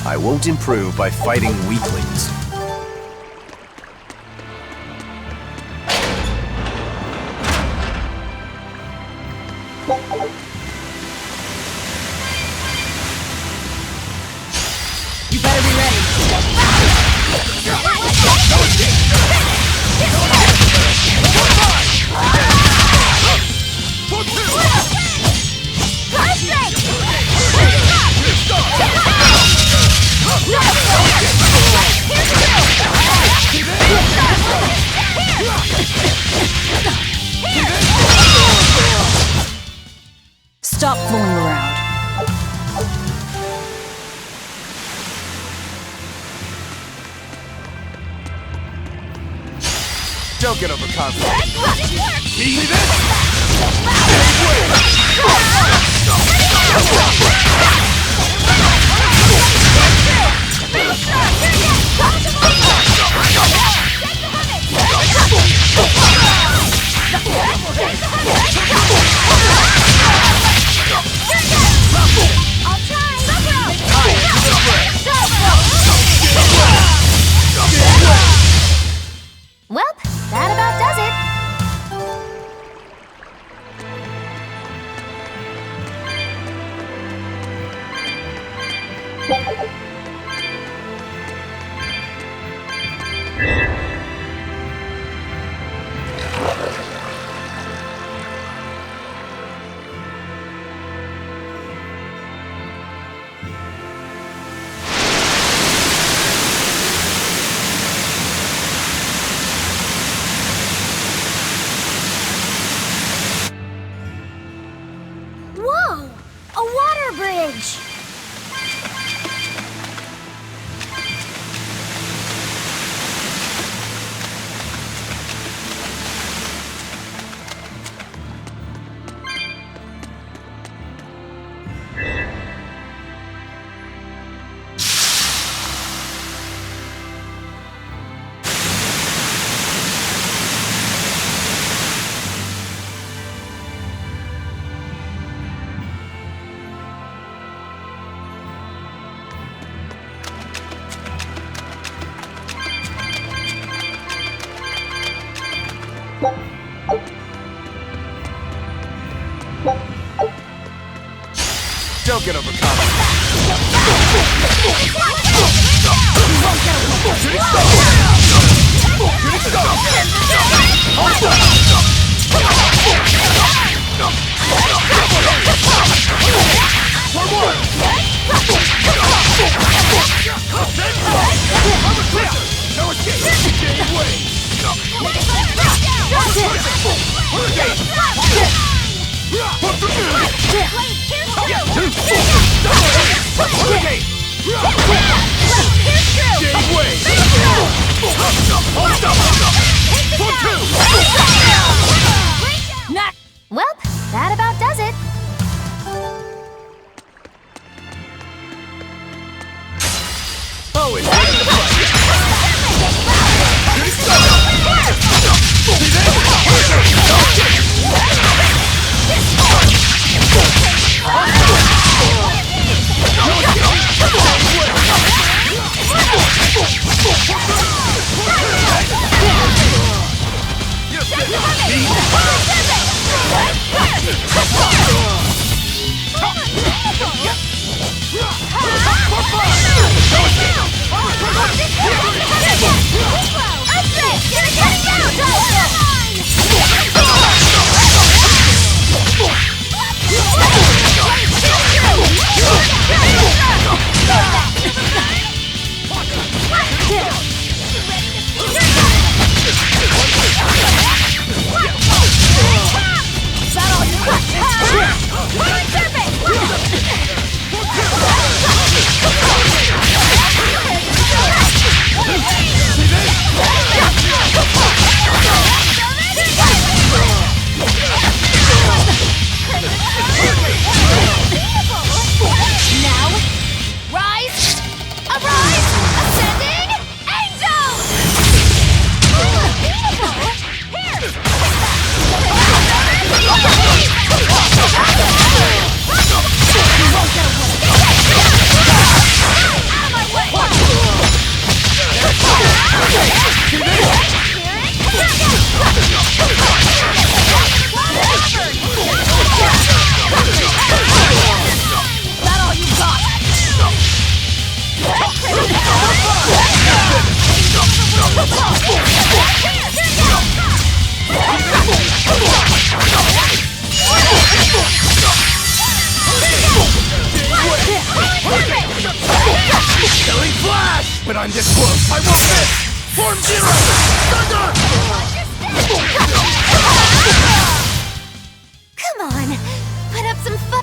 I won't improve by fighting weaklings. You better be ready. Stop fooling around. Don't get overconfident. See this? Well, that about does it. Yeah. Don't get overcome. Well, that about does it. Oh, it's But I'm this close. I won't miss. Form zero. Thunder! Come on, put up some fun.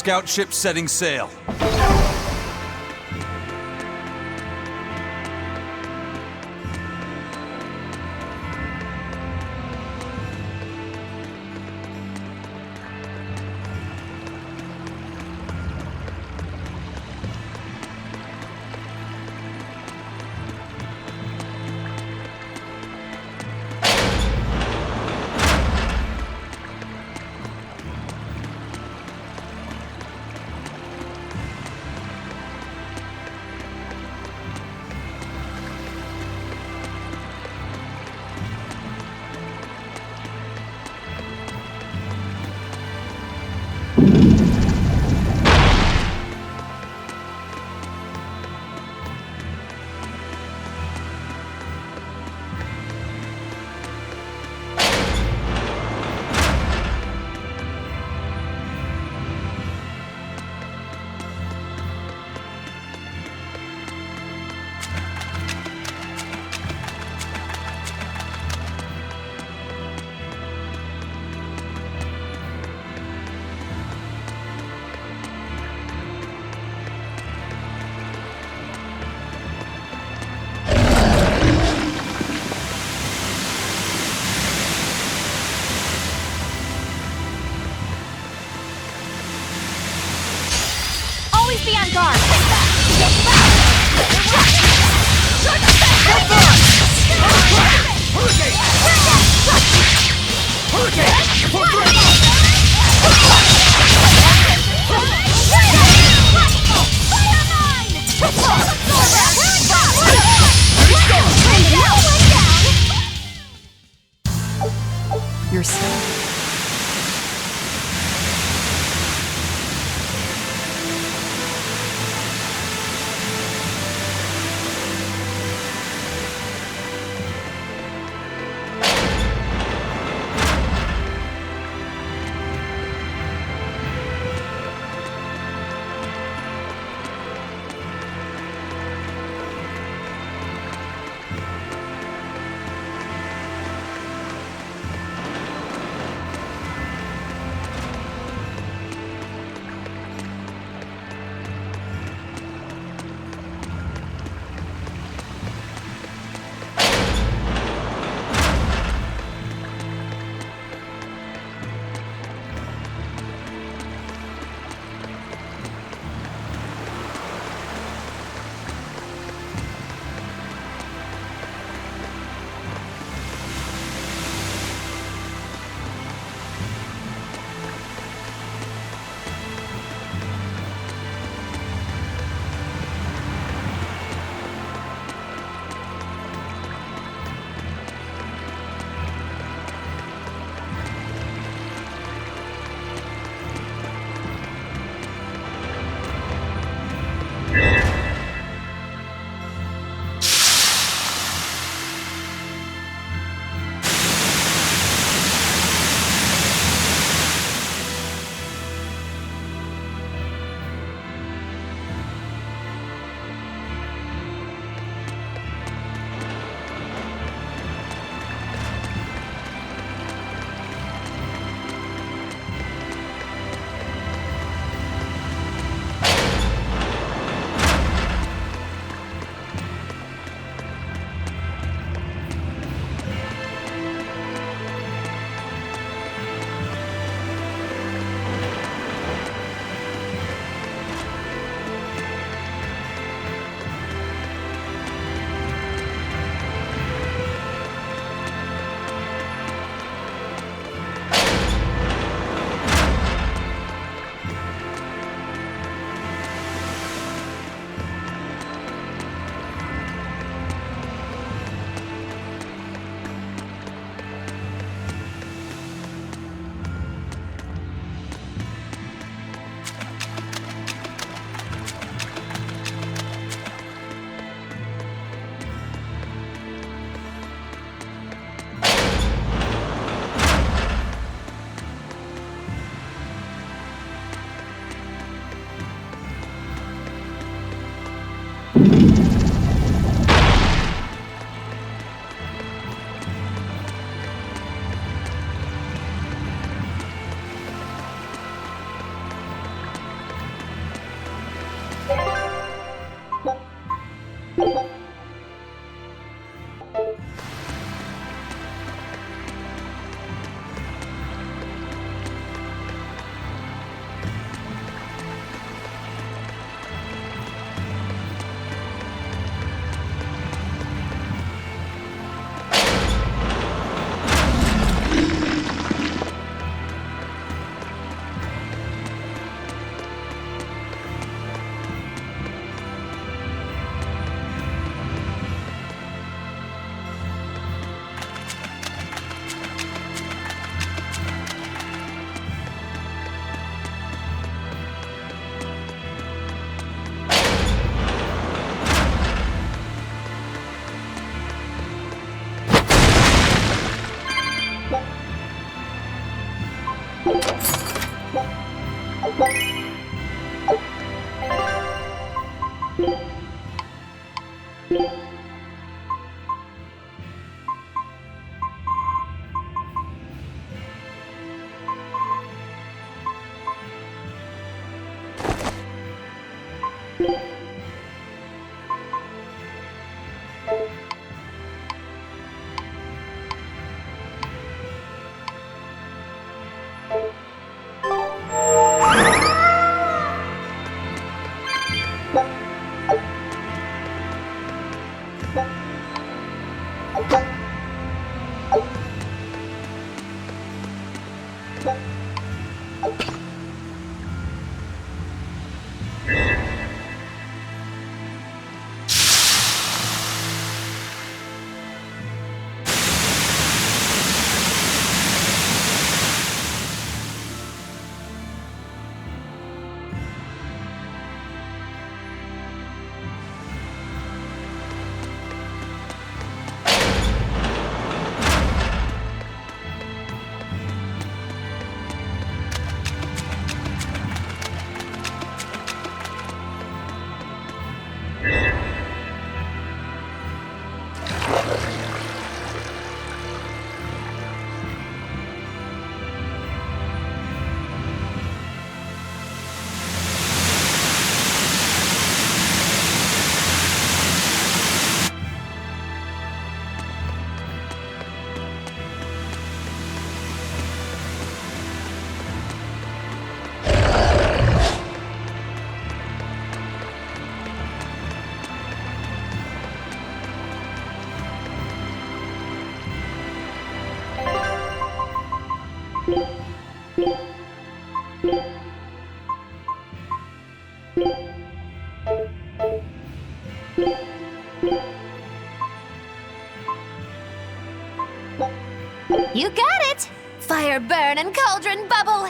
Scout ship setting sail. You got it! Fire burn and cauldron bubble!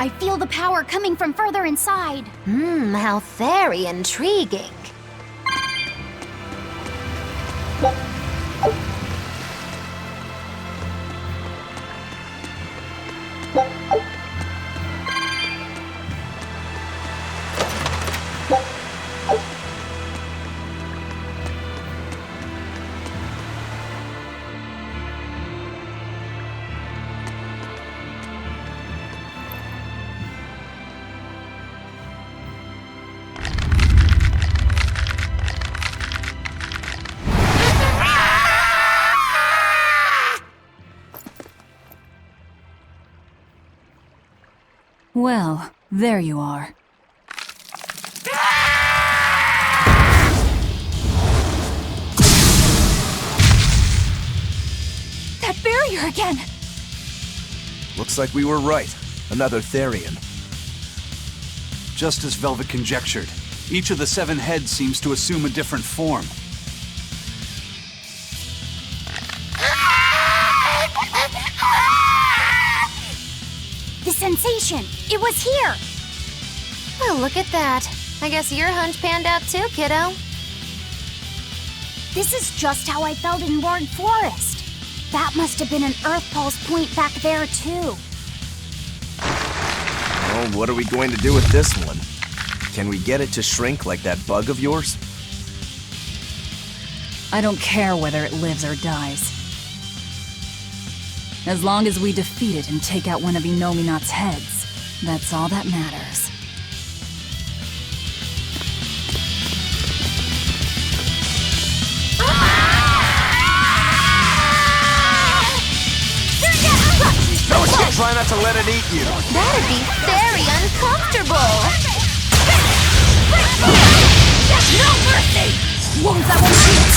I feel the power coming from further inside. How very intriguing. Well, there you are. That barrier again! Looks like we were right. Another Therian. Just as Velvet conjectured, each of the 7 heads seems to assume a different form. The sensation! It was here! Well, look at that. I guess your hunch panned out too, kiddo. This is just how I felt in Ward Forest. That must have been an Earth Pulse point back there, too. Well, what are we going to do with this one? Can we get it to shrink like that bug of yours? I don't care whether it lives or dies. As long as we defeat it and take out one of Inominat's heads, that's all that matters. No escape! Try not to let it eat you. That'd be very uncomfortable. No mercy! Wounds that won't heal!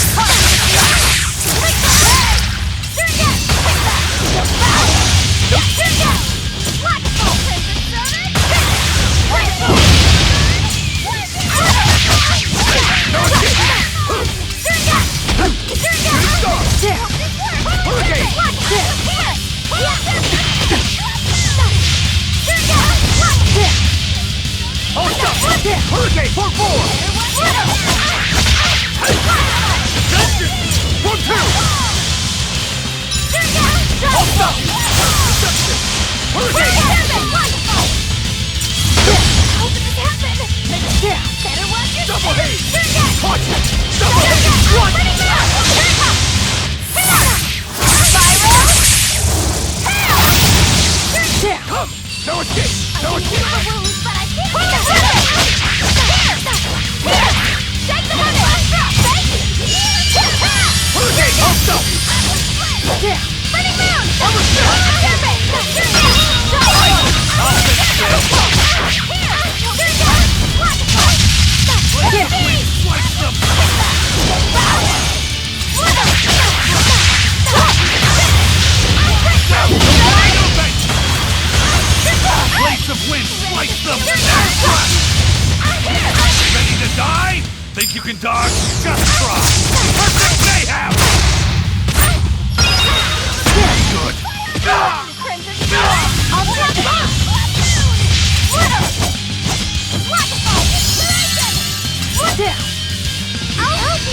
Hurricane, for 4! One, 2! Hold stop! Hurricane! How did this happen? Better watch your Double step. haze! Punch! Double haze! Run! Come! No escape! No escape! Hurricane! Hold stop! Burning moon! Blades of wind, slice them! Ready to die? Think you can dodge? Just try! Perfect mayhem! Good. I'll help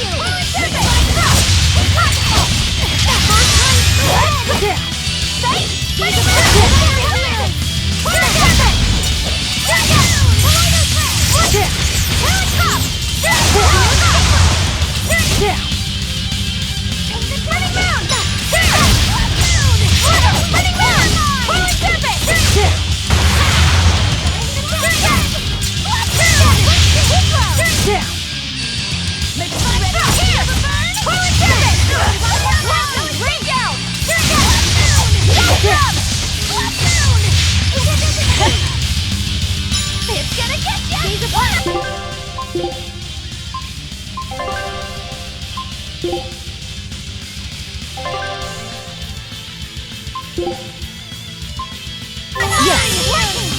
It's gonna get you!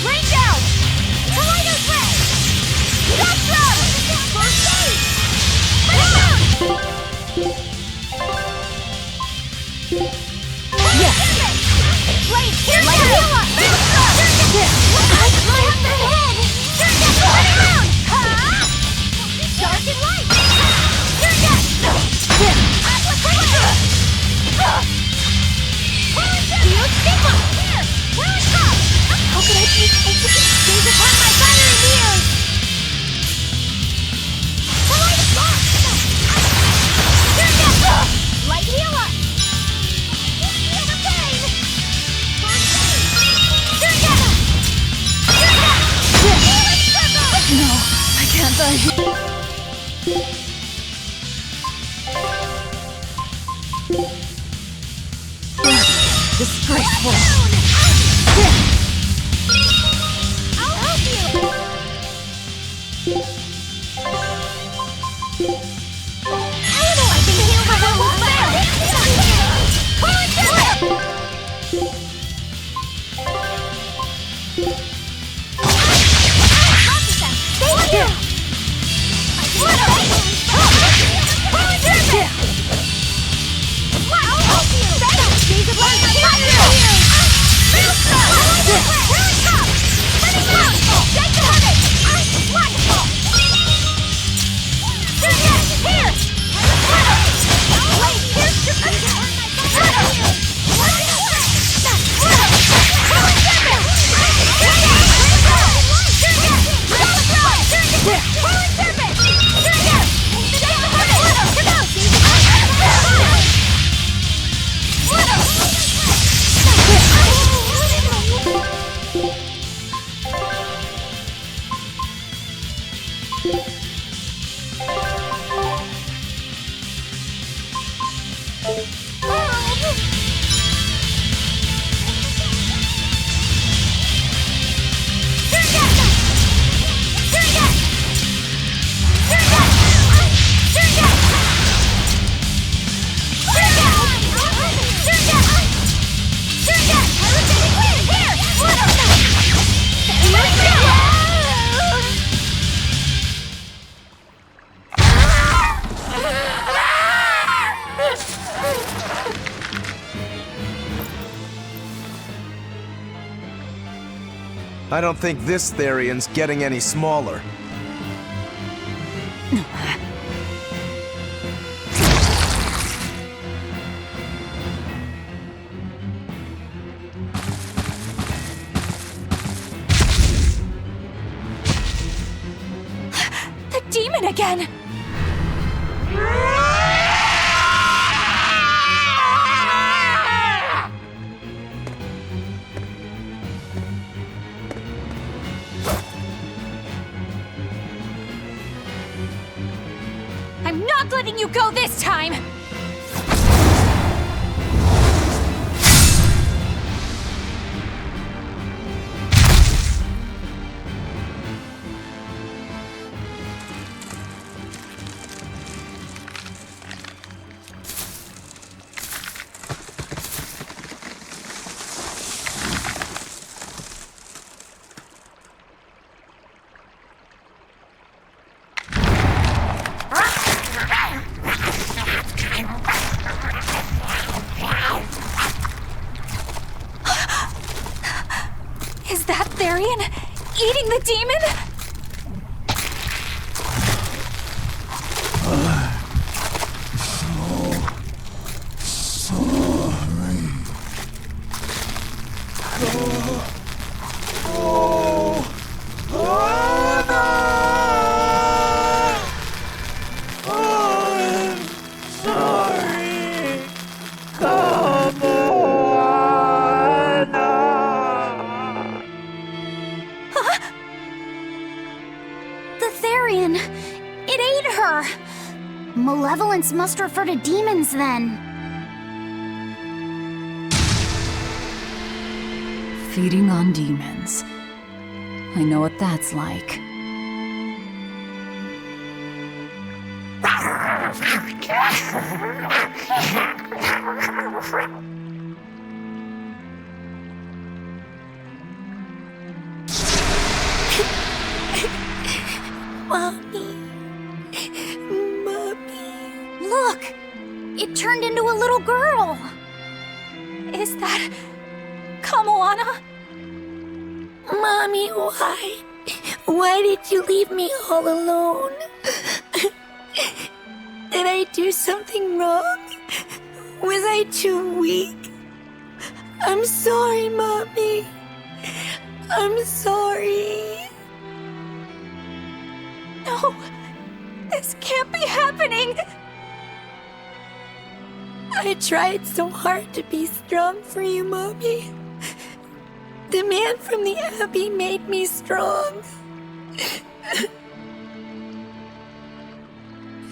Rain down! Kaleidos's ray! Walkthroughs! First aid! Yes! Blade, heal us! Disgraceful! I'll help you! I can heal my whole back! Thank you! I don't think this Therian's getting any smaller. The demon again! I'm not letting you go this time! Is that Therian eating the demon? It ate her! Malevolence must refer to demons, then. Feeding on demons. I know what that's like. Mommy. Look! It turned into a little girl! Is that... Kamoana? Mommy, why? Why did you leave me all alone? Did I do something wrong? Was I too weak? I'm sorry, Mommy. I'm sorry. No, this can't be happening. I tried so hard to be strong for you, Mommy. The man from the Abbey made me strong.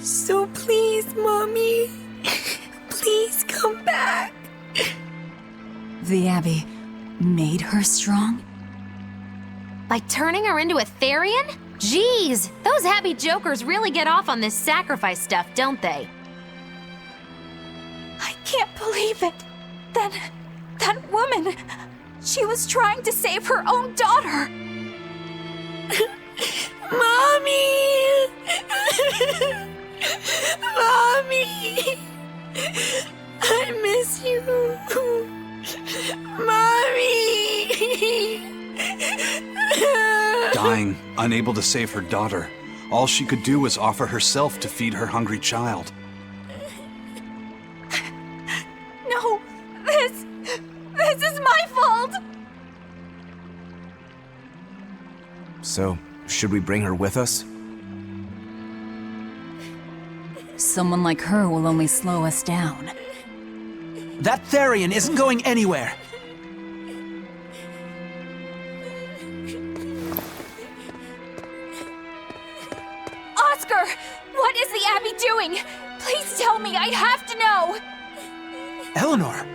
So please, Mommy, please come back. The Abbey made her strong? By turning her into a Therian? Jeez, those Abbey jokers really get off on this sacrifice stuff, don't they? I can't believe it. That woman, she was trying to save her own daughter. Mommy! Mommy! I miss you. Mommy! Dying, unable to save her daughter, all she could do was offer herself to feed her hungry child. No, this is my fault. So, should we bring her with us? Someone like her will only slow us down. That Therian isn't going anywhere. Oscar, what is the Abbey doing? Please tell me, I have to know. Eleanor,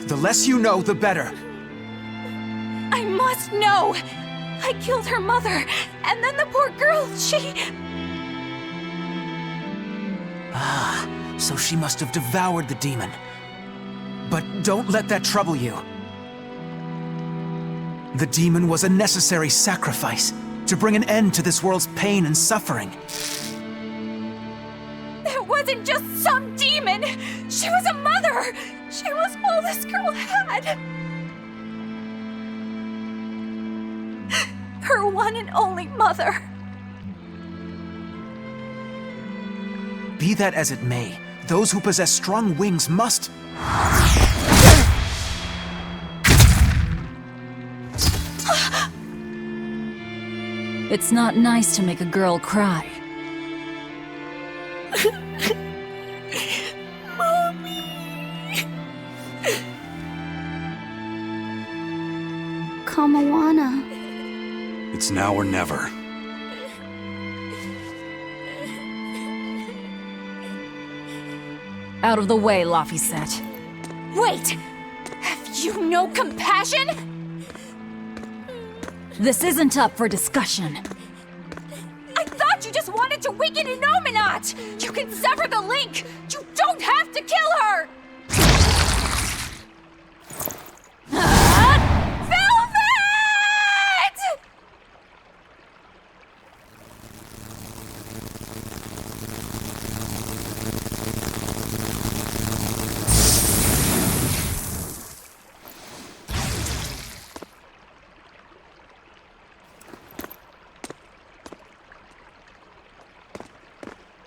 the less you know, the better. I must know. I killed her mother, and then the poor girl, she... Ah, so she must have devoured the demon. But don't let that trouble you. The demon was a necessary sacrifice to bring an end to this world's pain and suffering. It wasn't just some demon. She was a mother. She was all this girl had. Her one and only mother. Be that as it may, those who possess strong wings must... It's not nice to make a girl cry. Kamawana. It's now or never. Out of the way, Laphicet. Wait! Have you no compassion? This isn't up for discussion. I thought you just wanted to weaken Inominat! You can sever the link! You don't have to kill her! Velvet!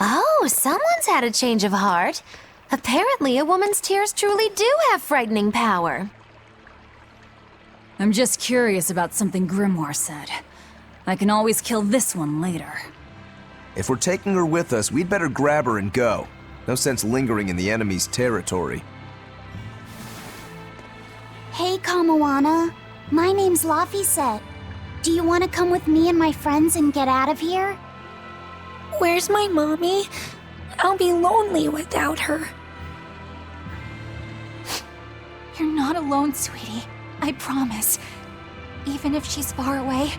Oh, someone's had a change of heart. Apparently, a woman's tears truly do have frightening power. I'm just curious about something Grimoire said. I can always kill this one later. If we're taking her with us, we'd better grab her and go. No sense lingering in the enemy's territory. Hey, Kamawana. My name's Laphicet. Do you want to come with me and my friends and get out of here? Where's my mommy? I'll be lonely without her. You're not alone, sweetie. I promise. Even if she's far away,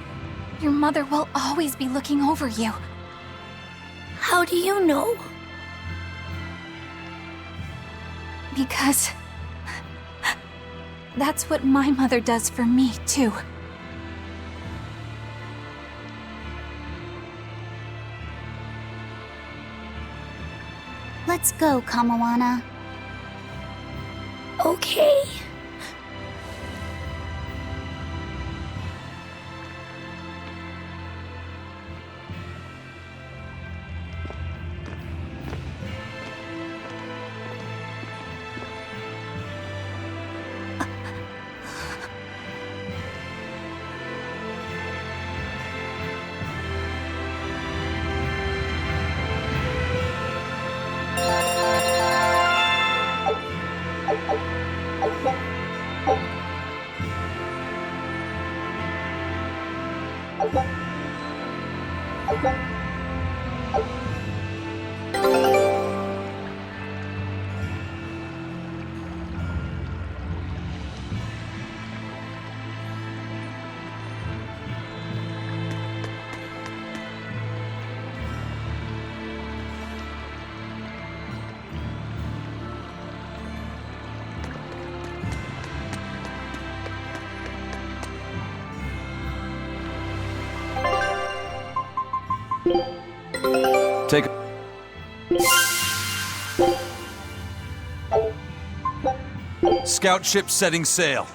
your mother will always be looking over you. How do you know? Because... that's what my mother does for me, too. Let's go, Kamawana. Okay. Thank you. Take Scout ship setting sail.